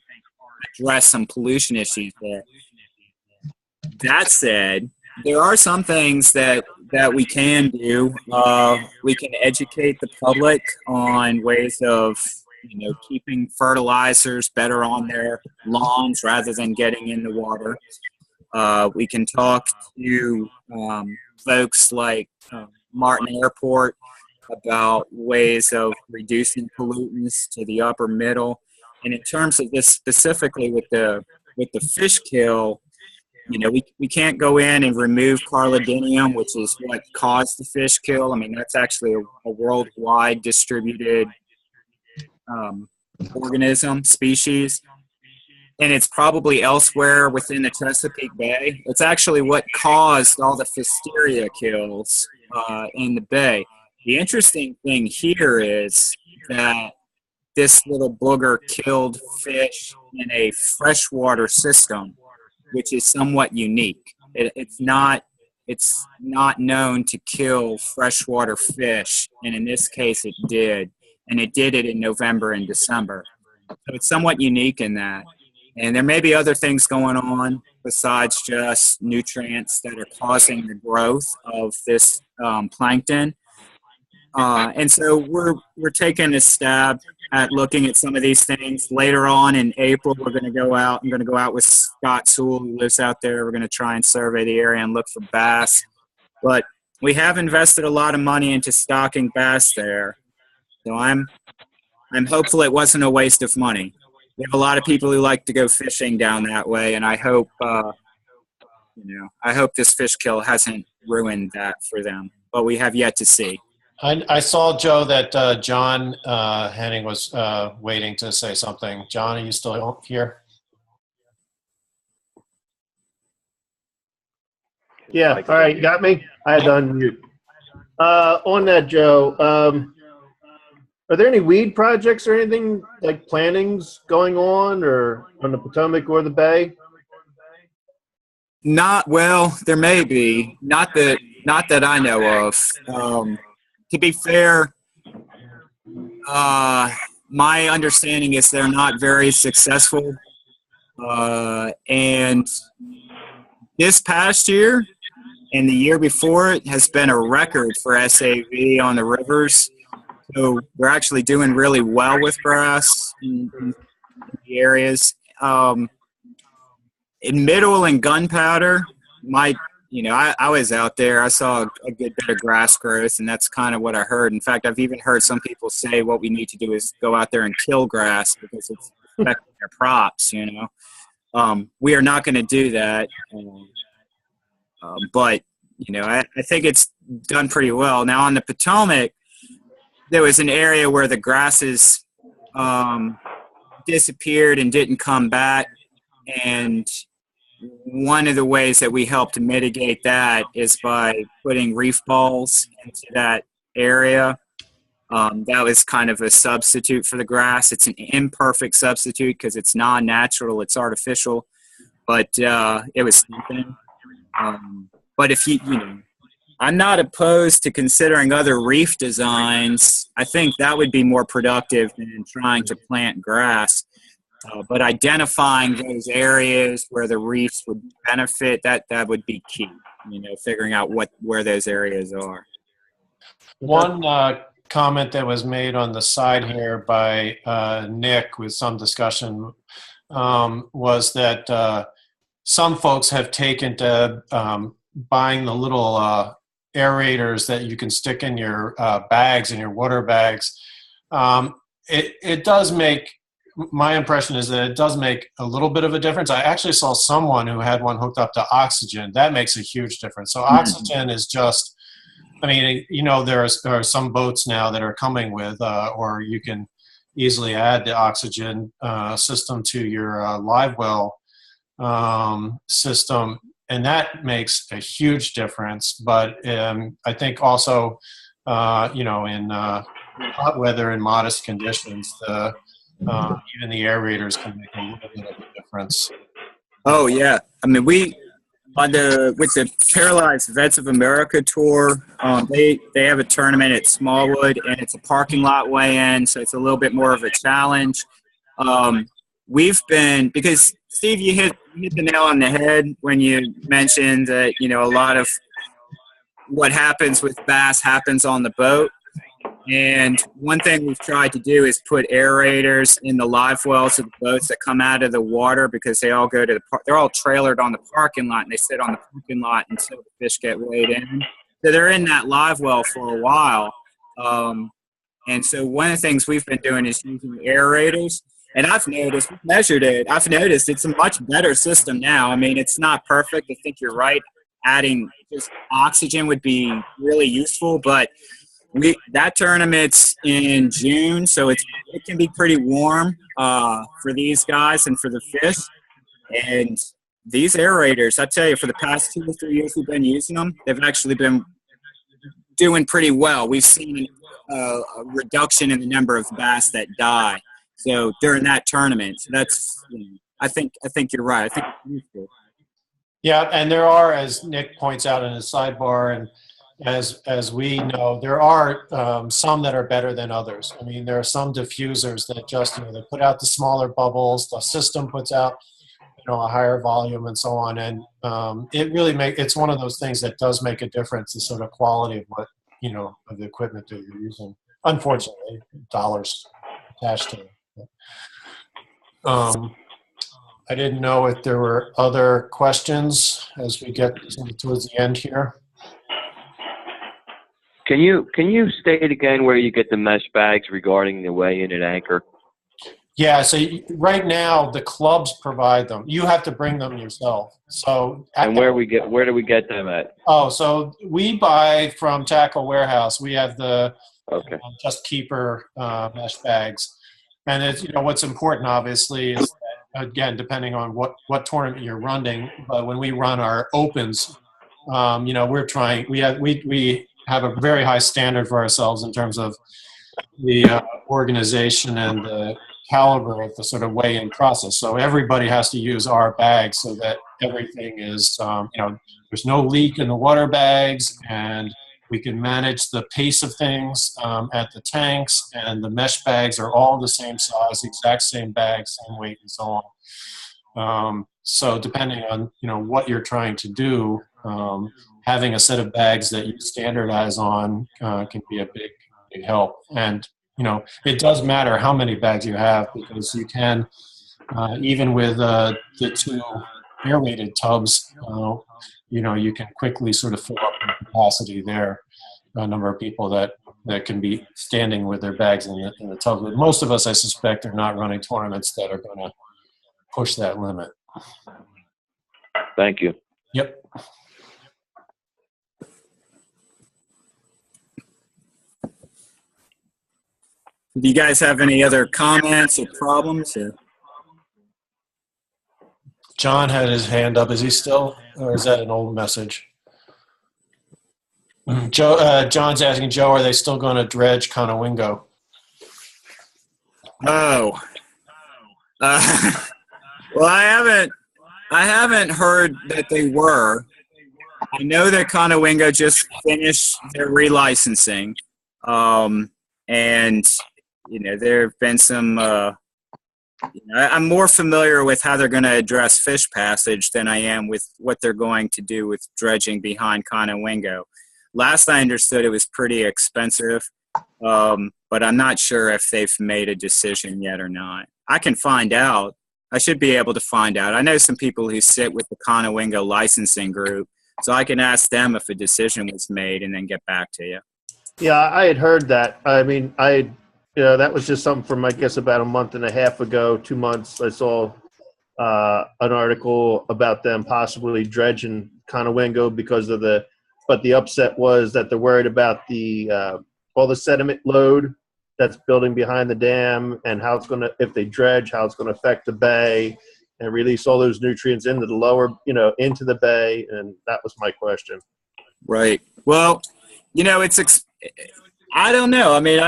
A: address some pollution issues there. That said, there are some things that we can do. We can educate the public on ways of keeping fertilizers better on their lawns rather than getting in the water. We can talk to folks like Martin Airport about ways of reducing pollutants to the upper middle. And in terms of this specifically with the fish kill, we can't go in and remove carlidinium, which is what caused the fish kill. I mean, that's actually a worldwide distributed organism, species, and it's probably elsewhere within the Chesapeake Bay. It's actually what caused all the Pfisteria kills in the bay. The interesting thing here is that this little booger killed fish in a freshwater system, which is somewhat unique. It's not known to kill freshwater fish, and in this case it did, and it did it in November and December. So it's somewhat unique in that. And there may be other things going on besides just nutrients that are causing the growth of this plankton. And so we're taking a stab at looking at some of these things. Later on in April, we're going to go out. I'm going to go out with Scott Sewell, who lives out there. We're going to try and survey the area and look for bass. But we have invested a lot of money into stocking bass there. So I'm hopeful it wasn't a waste of money. We have a lot of people who like to go fishing down that way, and I hope I hope this fish kill hasn't ruined that for them. But we have yet to see.
B: I saw, Joe, that John Henning was waiting to say something. John, are you still here?
D: Yeah, all right, you got me? I had to unmute. On that, Joe, are there any weed projects or anything like plantings going on or on the Potomac or the Bay?
A: Well, there may be. Not that I know of. To be fair, my understanding is they're not very successful. And this past year and the year before it has been a record for SAV on the rivers. So we're actually doing really well with grass in the areas. In Middle and Gunpowder, I was out there. I saw a good bit of grass growth, and that's kind of what I heard. In fact, I've even heard some people say what we need to do is go out there and kill grass because it's affecting their crops, we are not going to do that. But, I think it's done pretty well. Now, on the Potomac, there was an area where the grasses disappeared and didn't come back. And one of the ways that we help to mitigate that is by putting reef balls into that area. That was kind of a substitute for the grass. It's an imperfect substitute because it's non-natural, it's artificial, but it was something. But if I'm not opposed to considering other reef designs. I think that would be more productive than trying to plant grass. But identifying those areas where the reefs would benefit, that would be key, figuring out where those areas are.
B: One comment that was made on the side here by Nick with some discussion was that some folks have taken to buying the little aerators that you can stick in your bags, in your water bags. It does make, my impression is that it does make a little bit of a difference. I actually saw someone who had one hooked up to oxygen. That makes a huge difference. So oxygen is just, there are some boats now that are coming with, or you can easily add the oxygen system to your live well system, and that makes a huge difference. But I think also, in hot weather and modest conditions, even the aerators can make a little bit of a difference.
A: Oh yeah, with the Paralyzed Vets of America tour, they have a tournament at Smallwood, and it's a parking lot weigh-in, so it's a little bit more of a challenge. Because Steve, you hit the nail on the head when you mentioned that a lot of what happens with bass happens on the boat. And one thing we've tried to do is put aerators in the live wells of the boats that come out of the water, because they all go to they're all trailered on the parking lot, and they sit on the parking lot until the fish get weighed in. So they're in that live well for a while. And so one of the things we've been doing is using aerators. And I've noticed it's a much better system now. It's not perfect. I think you're right. Adding just oxygen would be really useful, but that tournament's in June, so it can be pretty warm for these guys and for the fish. And these aerators, I tell you, for the past 2 or 3 years we've been using them, they've actually been doing pretty well. We've seen a reduction in the number of bass that die. So during that tournament, so that's, I think you're right. I think it's useful.
B: Yeah, and there are, as Nick points out in his sidebar, and as we know, there are some that are better than others. There are some diffusers that just, they put out the smaller bubbles, the system puts out, a higher volume and so on. And it really it's one of those things that does make a difference, the sort of quality of what, of the equipment that you're using. Unfortunately, dollars attached to it. I didn't know if there were other questions as we get towards the end here.
J: Can you state again where you get the mesh bags regarding the weigh-in and anchor?
B: Yeah, so right now the clubs provide them. You have to bring them yourself. So
J: and where do we get them at?
B: Oh, so we buy from Tackle Warehouse. We have the Just Keeper mesh bags, and it's what's important obviously is that, again, depending on what tournament you're running. But when we run our opens, we're trying. We have a very high standard for ourselves in terms of the organization and the caliber of the sort of weigh-in process. So everybody has to use our bags so that everything is, there's no leak in the water bags, and we can manage the pace of things at the tanks, and the mesh bags are all the same size, exact same bags, same weight, and so on. So depending on, what you're trying to do, having a set of bags that you standardize on can be a big help. And, it does matter how many bags you have, because you can, even with the 2 air-weighted tubs, you can quickly sort of fill up the capacity there, a number of people that that can be standing with their bags in the tugboat. Most of us, I suspect, are not running tournaments that are going to push that limit.
J: Thank you.
B: Yep.
A: Do you guys have any other comments or problems? Or?
B: John had his hand up. Is he still, or is that an old message? Joe, John's asking Joe, are they still going to dredge Conowingo?
A: Oh, well, I haven't heard that they were. I know that Conowingo just finished their relicensing, and there have been some. I'm more familiar with how they're going to address fish passage than I am with what they're going to do with dredging behind Conowingo. Last I understood, it was pretty expensive, but I'm not sure if they've made a decision yet or not. I can find out. I should be able to find out. I know some people who sit with the Conowingo licensing group, so I can ask them if a decision was made and then get back to you.
D: Yeah, I had heard that. I mean, that was just something from, I guess, about a month and a half ago, 2 months. I saw an article about them possibly dredging Conowingo because of but the upset was that they're worried about all the sediment load that's building behind the dam and how it's going to, if they dredge, how it's going to affect the bay and release all those nutrients into the lower, into the bay. And that was my question.
A: Right. Well, I don't know. I mean,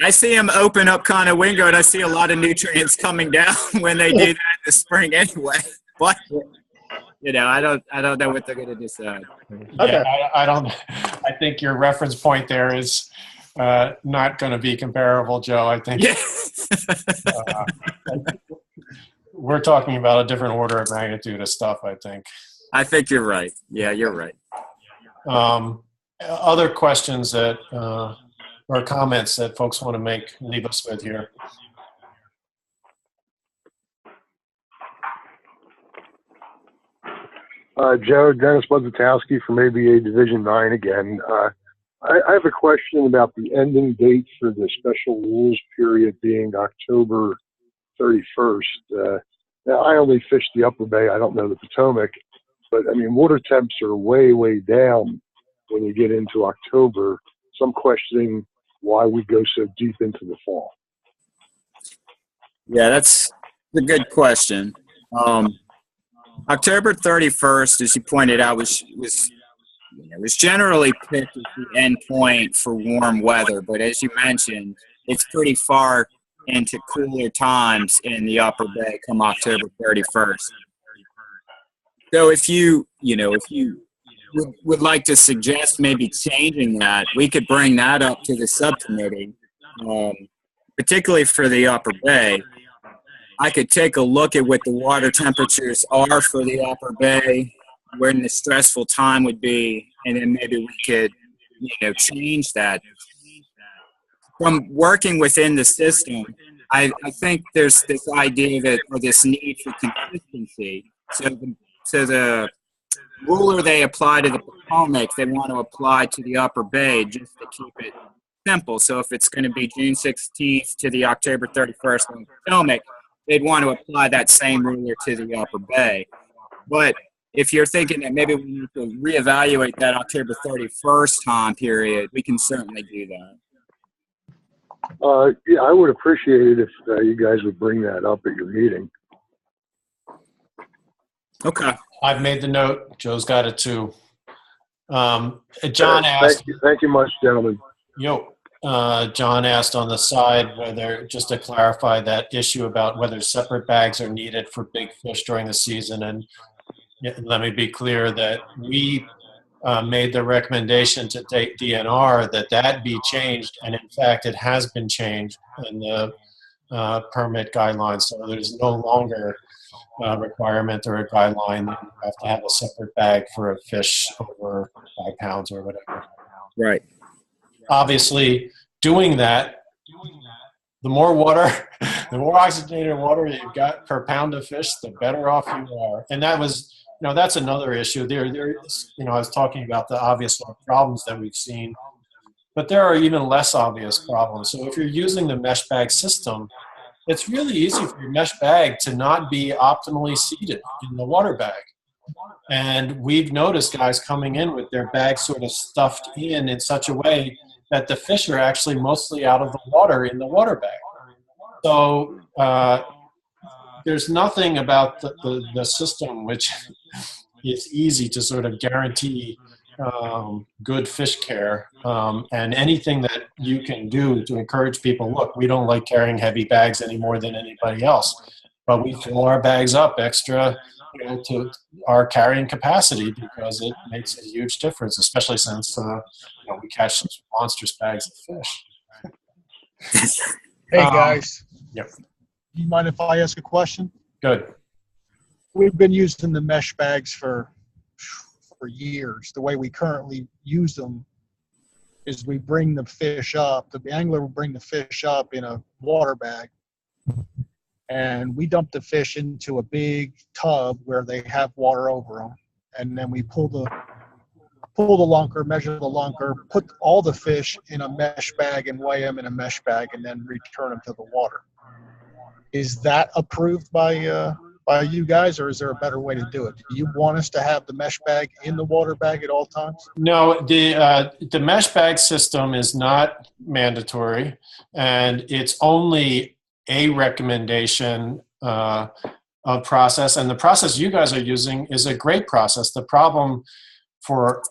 A: I see them open up Conowingo, and I see a lot of nutrients coming down when they do that in the spring anyway. But I don't know what they're going to decide.
B: Yeah, I think your reference point there is not going to be comparable, Joe. I think we're talking about a different order of magnitude of stuff, I think.
A: I think you're right. Yeah, you're right.
B: Other questions that or comments that folks want to leave us with here?
G: Joe, Dennis Budzatowski from ABA Division 9 again. I have a question about the ending date for the special rules period being October 31st. Now, I only fish the Upper Bay. I don't know the Potomac. But, I mean, water temps are way, way down when you get into October. So I'm questioning why we go so deep into the fall.
A: Yeah, that's a good question. October 31st, as you pointed out, was generally picked as the end point for warm weather. But as you mentioned, it's pretty far into cooler times in the Upper Bay come October 31st. So if you would like to suggest maybe changing that, we could bring that up to the subcommittee, particularly for the Upper Bay. I could take a look at what the water temperatures are for the Upper Bay, when the stressful time would be, and then maybe we could, change that. From working within the system, I think there's this idea or this need for consistency. So the ruler they apply to the Potomac, they want to apply to the Upper Bay just to keep it simple. So if it's going to be June 16th to the October 31st on the Potomac, they'd want to apply that same ruler to the Upper Bay. But if you're thinking that maybe we need to reevaluate that October 31st time period, we can certainly do that.
G: Yeah, I would appreciate it if you guys would bring that up at your meeting.
A: Okay.
B: I've made the note. Joe's got it too. John asked.
G: Thank you much, gentlemen.
B: John asked on the side whether, just to clarify that issue about whether separate bags are needed for big fish during the season. And let me be clear that we made the recommendation to take DNR that be changed. And in fact, it has been changed in the permit guidelines. So there's no longer requirement or a guideline that you have to have a separate bag for a fish over 5 pounds or whatever.
A: Right.
B: Obviously, doing that, the more water, the more oxygenated water you've got per pound of fish, the better off you are. And that was, that's another issue. I was talking about the obvious problems that we've seen But there are even less obvious problems. So if you're using the mesh bag system, it's really easy for your mesh bag to not be optimally seated in the water bag. And we've noticed guys coming in with their bag sort of stuffed in such a way that the fish are actually mostly out of the water in the water bag. So there's nothing about the system which is easy to sort of guarantee good fish care. And anything that you can do to encourage people, look, we don't like carrying heavy bags any more than anybody else, but we fill our bags up extra to our carrying capacity because it makes a huge difference, especially since we catch some monstrous bags of fish.
F: Hey guys.
B: Yep.
F: Do you mind if I ask a question?
B: Good.
F: We've been using the mesh bags for years. The way we currently use them is we bring the fish up. The angler will bring the fish up in a water bag, and we dump the fish into a big tub where they have water over them, and then we pull the lunker, measure the lunker, put all the fish in a mesh bag and weigh them in a mesh bag, and then return them to the water. Is that approved by you guys, or is there a better way to do it? Do you want us to have the mesh bag in the water bag at all times?
B: No, the mesh bag system is not mandatory, and it's only a recommendation of process. And the process you guys are using is a great process. The problem for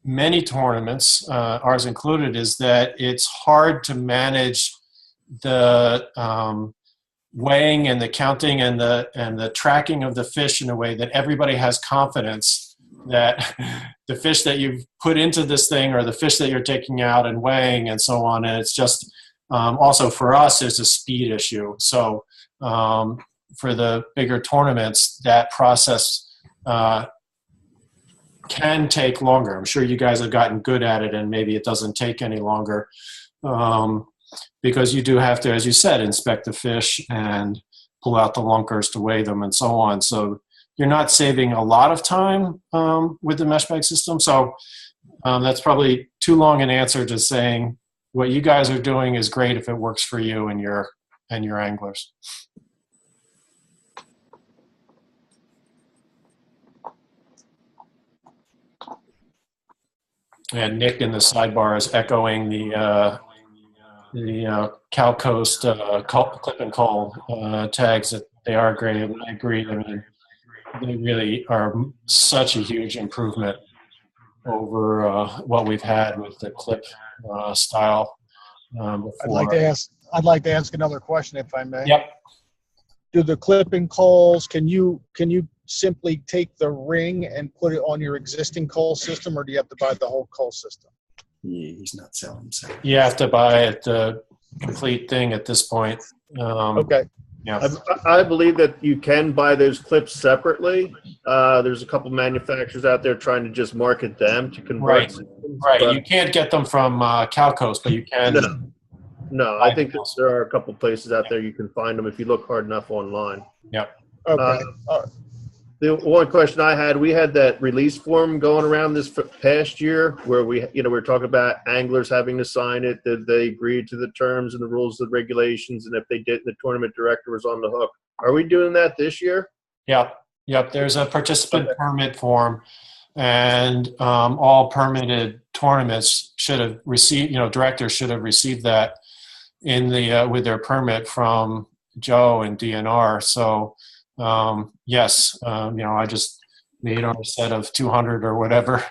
B: many tournaments, ours included, is that it's hard to manage the weighing and the counting and the tracking of the fish in a way that everybody has confidence that the fish that you've put into this thing or the fish that you're taking out and weighing and so on. And it's just also for us, it's a speed issue. So for the bigger tournaments, that process can take longer. I'm sure you guys have gotten good at it, and maybe it doesn't take any longer. Because you do have to, as you said, inspect the fish and pull out the lunkers to weigh them and so on. So you're not saving a lot of time with the mesh bag system. So that's probably too long an answer to saying what you guys are doing is great if it works for you and your anglers. And Nick in the sidebar is echoing the Cal Coast clip and call tags, that they are great. And I agree. I mean, they really are such a huge improvement over what we've had with the clip style before.
F: I'd like to ask another question, if I may.
B: Yep.
F: Do the clip and calls, can you simply take the ring and put it on your existing call system, or do you have to buy the whole call system?
C: Yeah, he's not selling himself.
B: You have to buy it, the complete thing at this point.
F: Okay.
B: Yeah.
D: I believe that you can buy those clips separately. There's a couple manufacturers out there trying to just market them to convert.
B: Right.
D: Systems,
B: Right. You can't get them from Cal Coast, but you can.
D: No, I think there are a couple places out there you can find them if you look hard enough online.
B: Yep.
F: Okay.
D: The one question I had, we had that release form going around this past year where we were talking about anglers having to sign it, that they agreed to the terms and the rules and regulations, and if they did, the tournament director was on the hook. Are we doing that this year?
B: Yep. There's a participant permit form, and all permitted tournaments should have received, directors should have received that in the with their permit from Joe and DNR. So yes, I just made our set of 200 or whatever.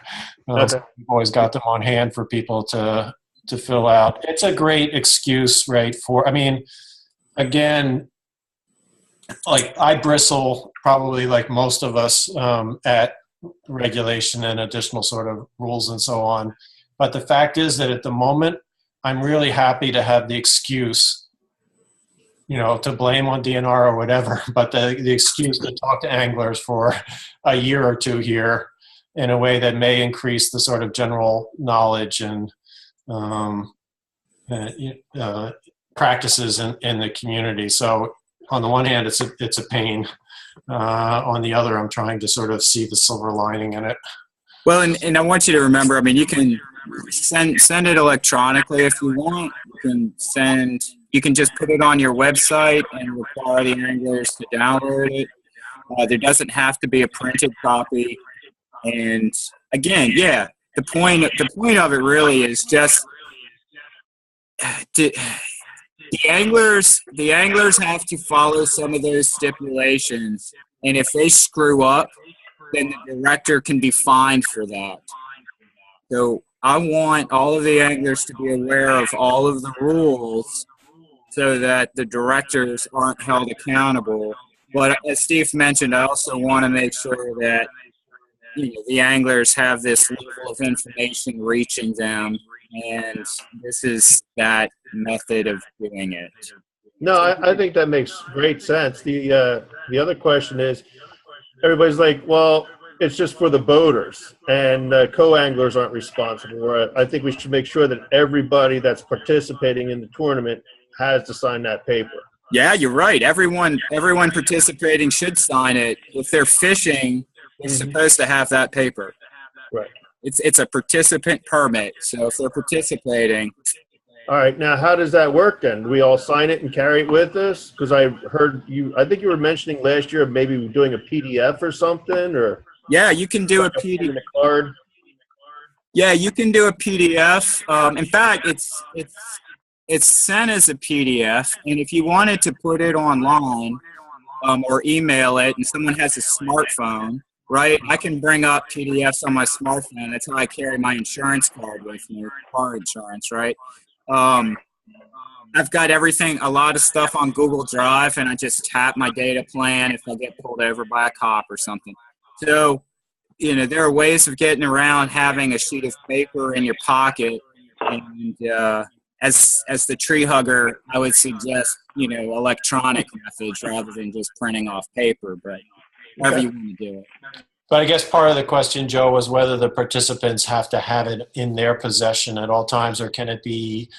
B: So we've always got them on hand for people to fill out. It's a great excuse, right? Again, like I bristle probably like most of us at regulation and additional sort of rules and so on. But the fact is that at the moment, I'm really happy to have the excuse, to blame on DNR or whatever, but the excuse to talk to anglers for a year or two here in a way that may increase the sort of general knowledge and practices in the community. So on the one hand, it's a pain. On the other, I'm trying to sort of see the silver lining in it.
A: Well, and I want you to remember, you can send it electronically if you want. You can just put it on your website and require the anglers to download it. There doesn't have to be a printed copy. And again, yeah, the point of it really is just the anglers have to follow some of those stipulations, and if they screw up, then the director can be fined for that. So I want all of the anglers to be aware of all of the rules so that the directors aren't held accountable. But as Steve mentioned, I also want to make sure that the anglers have this level of information reaching them, and this is that method of doing it.
D: No, I think that makes great sense. The other question is, everybody's like, well, it's just for the boaters, and co-anglers aren't responsible. I think we should make sure that everybody that's participating in the tournament has to sign that paper.
A: Yeah, you're right. Everyone participating should sign it. If they're fishing, they're supposed to have that paper.
D: Right.
A: It's a participant permit, so if they're participating.
D: All right. Now, how does that work then? Do we all sign it and carry it with us? Because I think you were mentioning last year maybe doing a PDF or something, or
A: yeah, you can do a PDF
D: card.
A: Yeah, you can do a PDF. In fact, it's sent as a PDF, and if you wanted to put it online or email it, and someone has a smartphone, right? I can bring up PDFs on my smartphone. That's how I carry my insurance card with me, car insurance, right? I've got a lot of stuff on Google Drive, and I just tap my data plan if I get pulled over by a cop or something. So, there are ways of getting around having a sheet of paper in your pocket. And as the tree hugger, I would suggest, electronic methods rather than just printing off paper, but however you want to do it.
B: But I guess part of the question, Joe, was whether the participants have to have it in their possession at all times, or can it be,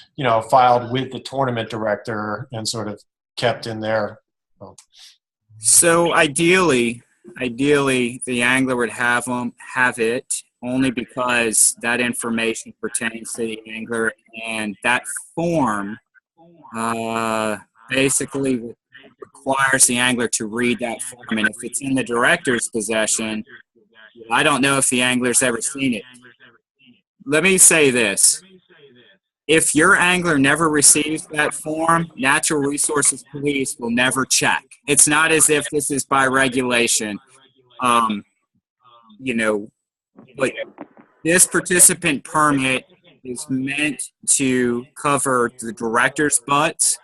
B: filed with the tournament director and sort of kept in there?
A: So ideally, the angler would have it only because that information pertains to the angler, and that form basically requires the angler to read that form. And if it's in the director's possession, I don't know if the angler's ever seen it. Let me say this. If your angler never receives that form, Natural Resources Police will never check. It's not as if this is by regulation. But this participant permit is meant to cover the director's butts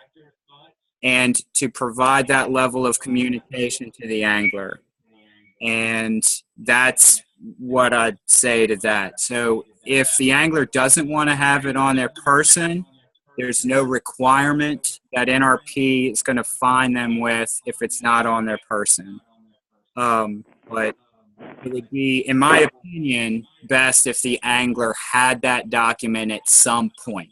A: and to provide that level of communication to the angler. And that's what I'd say to that. So if the angler doesn't want to have it on their person, there's no requirement that NRP is going to fine them with if it's not on their person. But it would be, in my opinion, best if the angler had that document at some point.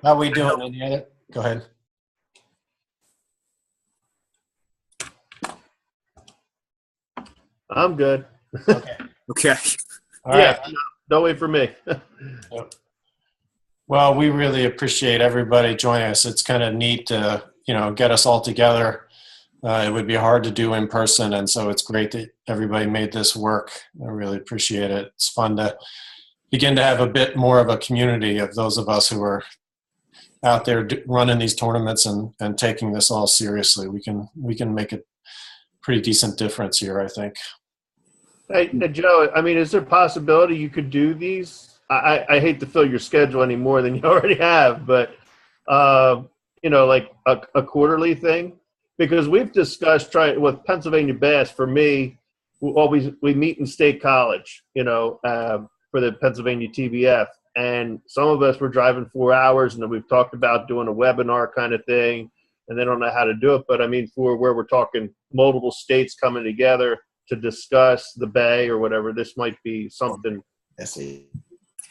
B: How are we doing? Any other? Go ahead.
D: I'm good.
A: Okay.
B: All right.
D: Don't wait for me.
B: Well, we really appreciate everybody joining us. It's kind of neat to, get us all together. It would be hard to do in person, and so it's great that everybody made this work. I really appreciate it. It's fun to begin to have a bit more of a community of those of us who are out there running these tournaments and taking this all seriously. We can make a pretty decent difference here, I think.
D: Hey, Joe, is there a possibility you could do these? I hate to fill your schedule any more than you already have, but, like a quarterly thing? Because we've discussed with Pennsylvania Bass, for me, we meet in State College, for the Pennsylvania TBF. And some of us were driving 4 hours, and then we've talked about doing a webinar kind of thing, and they don't know how to do it. But for where we're talking multiple states coming together to discuss the Bay or whatever, this might be something.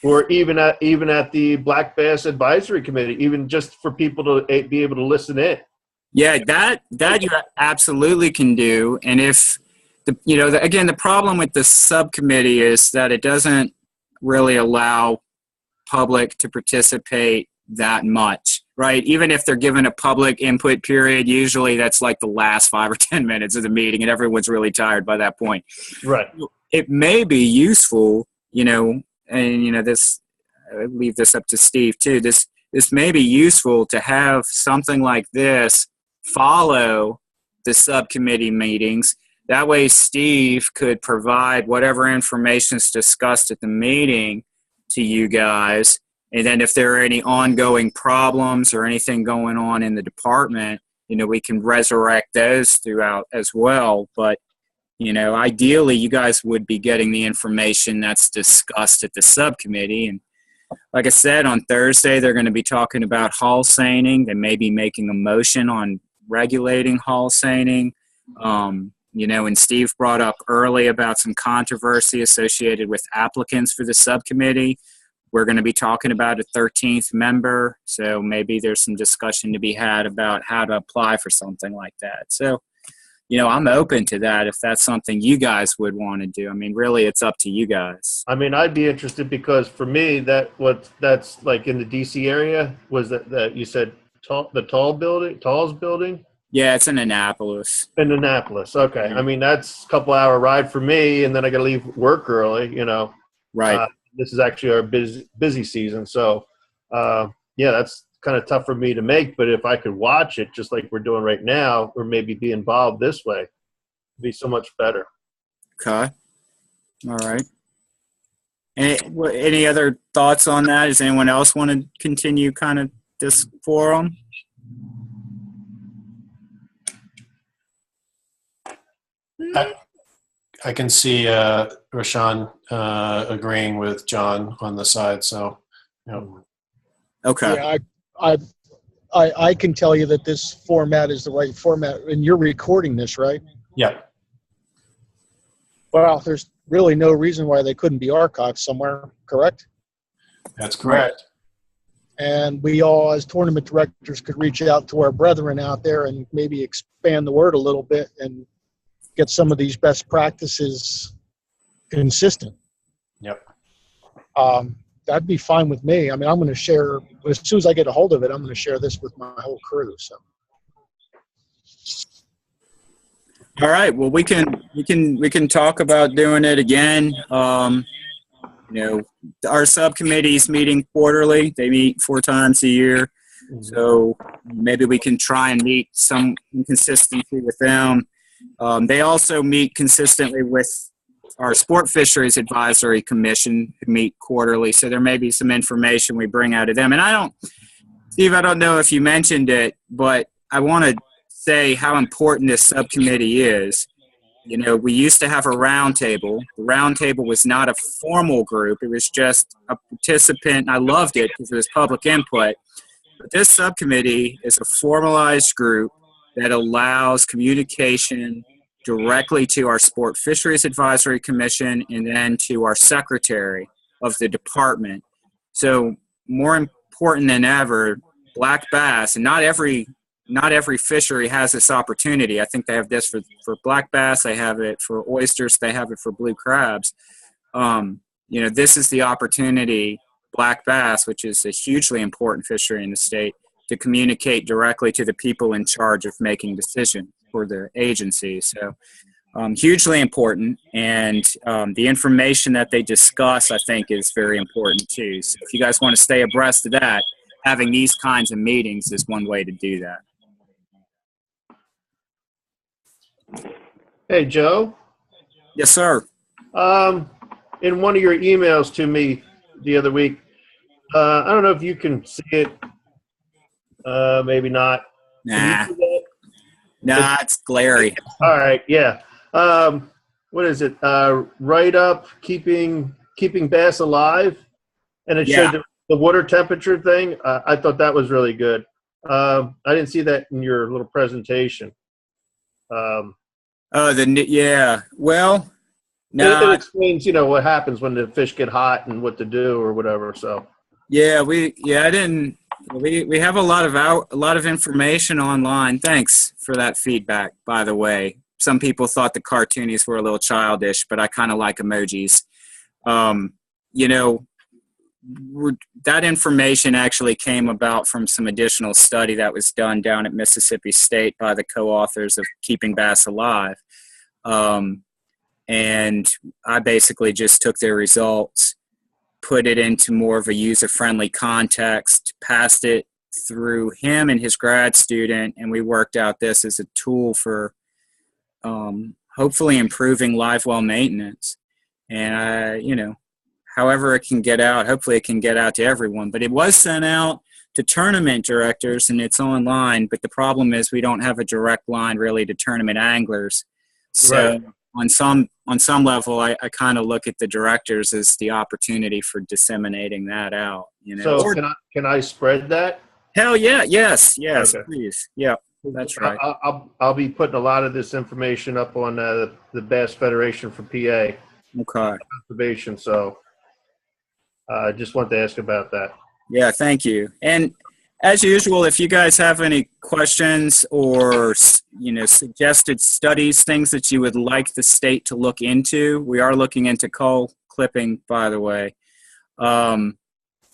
D: Or even at the Black Bass Advisory Committee, even just for people to be able to listen in.
A: Yeah, that you absolutely can do. And if again, the problem with the subcommittee is that it doesn't really allow public to participate that much, right? Even if they're given a public input period, usually that's like the last 5 or 10 minutes of the meeting, and everyone's really tired by that point.
D: Right.
A: It may be useful, and this, I leave this up to Steve too. This may be useful to have something like this follow the subcommittee meetings. That way, Steve could provide whatever information is discussed at the meeting to you guys. And then if there are any ongoing problems or anything going on in the department, we can resurrect those throughout as well. But, ideally, you guys would be getting the information that's discussed at the subcommittee. And like I said, on Thursday, they're going to be talking about hull seining. They may be making a motion on regulating hull seining. And Steve brought up early about some controversy associated with applicants for the subcommittee. We're going to be talking about a 13th member, so maybe there's some discussion to be had about how to apply for something like that. So, I'm open to that if that's something you guys would want to do. I mean, really, it's up to you guys.
D: I mean, I'd be interested because for me, that's like in the DC area was that you said the Tall's building.
A: Yeah, it's in Annapolis.
D: In Annapolis, okay. I mean, that's a couple-hour ride for me, and then I got to leave work early.
A: Right.
D: This is actually our busy season, so that's kind of tough for me to make. But if I could watch it, just like we're doing right now, or maybe be involved this way, it'd be so much better.
A: Okay. All right. Any other thoughts on that? Does anyone else want to continue kind of this forum?
B: I can see Rashawn agreeing with John on the side. So,
A: Okay.
F: Yeah, I can tell you that this format is the right format, and you're recording this, right?
B: Yeah.
F: Well, there's really no reason why they couldn't be archived somewhere, correct?
B: That's correct.
F: And we all, as tournament directors, could reach out to our brethren out there and maybe expand the word a little bit and get some of these best practices consistent.
B: Yep.
F: That'd be fine with me. I mean, I'm going to share, as soon as I get a hold of it, I'm going to share this with my whole crew. So.
A: All right. Well, we can talk about doing it again. Our subcommittee's meeting quarterly. They meet 4 times a year. So maybe we can try and meet some consistency with them. They also meet consistently with our Sport Fisheries Advisory Commission, who meet quarterly. So there may be some information we bring out of them. And Steve, I don't know if you mentioned it, but I want to say how important this subcommittee is. We used to have a roundtable. The roundtable was not a formal group. It was just a participant. I loved it because it was public input. But this subcommittee is a formalized group that allows communication directly to our Sport Fisheries Advisory Commission and then to our secretary of the department. So more important than ever, black bass, and not every fishery has this opportunity. I think they have this for black bass, they have it for oysters, they have it for blue crabs. This is the opportunity, black bass, which is a hugely important fishery in the state, to communicate directly to the people in charge of making decisions for the agency. So hugely important, and the information that they discuss, I think, is very important too. So if you guys want to stay abreast of that, having these kinds of meetings is one way to do that.
D: Hey, Joe.
A: Yes, sir.
D: In one of your emails to me the other week, I don't know if you can see it. Maybe not.
A: Nah, it's glary.
D: All right, yeah. What is it? Write up keeping bass alive, and it showed the water temperature thing. I thought that was really good. I didn't see that in your little presentation. Well, no. It explains, what happens when the fish get hot and what to do or whatever. So.
A: We have a lot of information online. Thanks for that feedback, by the way. some people thought the cartoonies were a little childish, but I kind of like emojis. You know, that information actually came about from some additional study that was done down at Mississippi State by the co-authors of Keeping Bass Alive. And I basically just took their results, put it into more of a user-friendly context, passed it through him and his grad student, and we worked out this as a tool for hopefully improving live well maintenance. And, you know, however it can get out, hopefully it can get out to everyone. But it was sent out to tournament directors, and it's online. But the problem is we don't have a direct line really to tournament anglers. So
D: Right.
A: on some level, I kind of look at the directors as the opportunity for disseminating that out. You know,
D: So can I spread that?
A: hell yeah, yes,
D: Okay.
A: please, yeah, that's right.
D: I'll be putting a lot of this information up on the Bass Federation for PA
A: Okay.
D: conservation. So I just wanted to ask about that.
A: Yeah, thank you. And as usual, if you guys have any questions or, you know, suggested studies, things that you would like the state to look into, we are looking into cull clipping, by the way.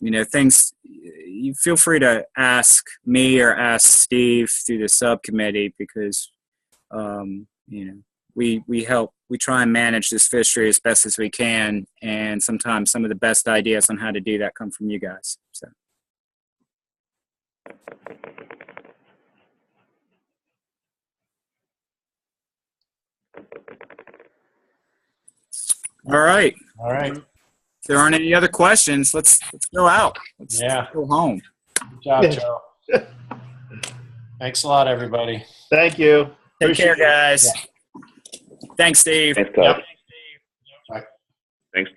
A: You know, things, you feel free to ask me or ask Steve through the subcommittee because, you know, we try and manage this fishery as best as we can, and sometimes some of the best ideas on how to do that come from you guys. So. All right.
B: All right.
A: If there aren't any other questions, let's go out. Let's go home.
B: Good job, Joe. Thanks a lot, everybody.
D: Thank you.
A: Take care,
D: Appreciate it.
A: guys. Thanks, Steve.
K: Thanks, Todd.
B: Bye.
K: Thanks.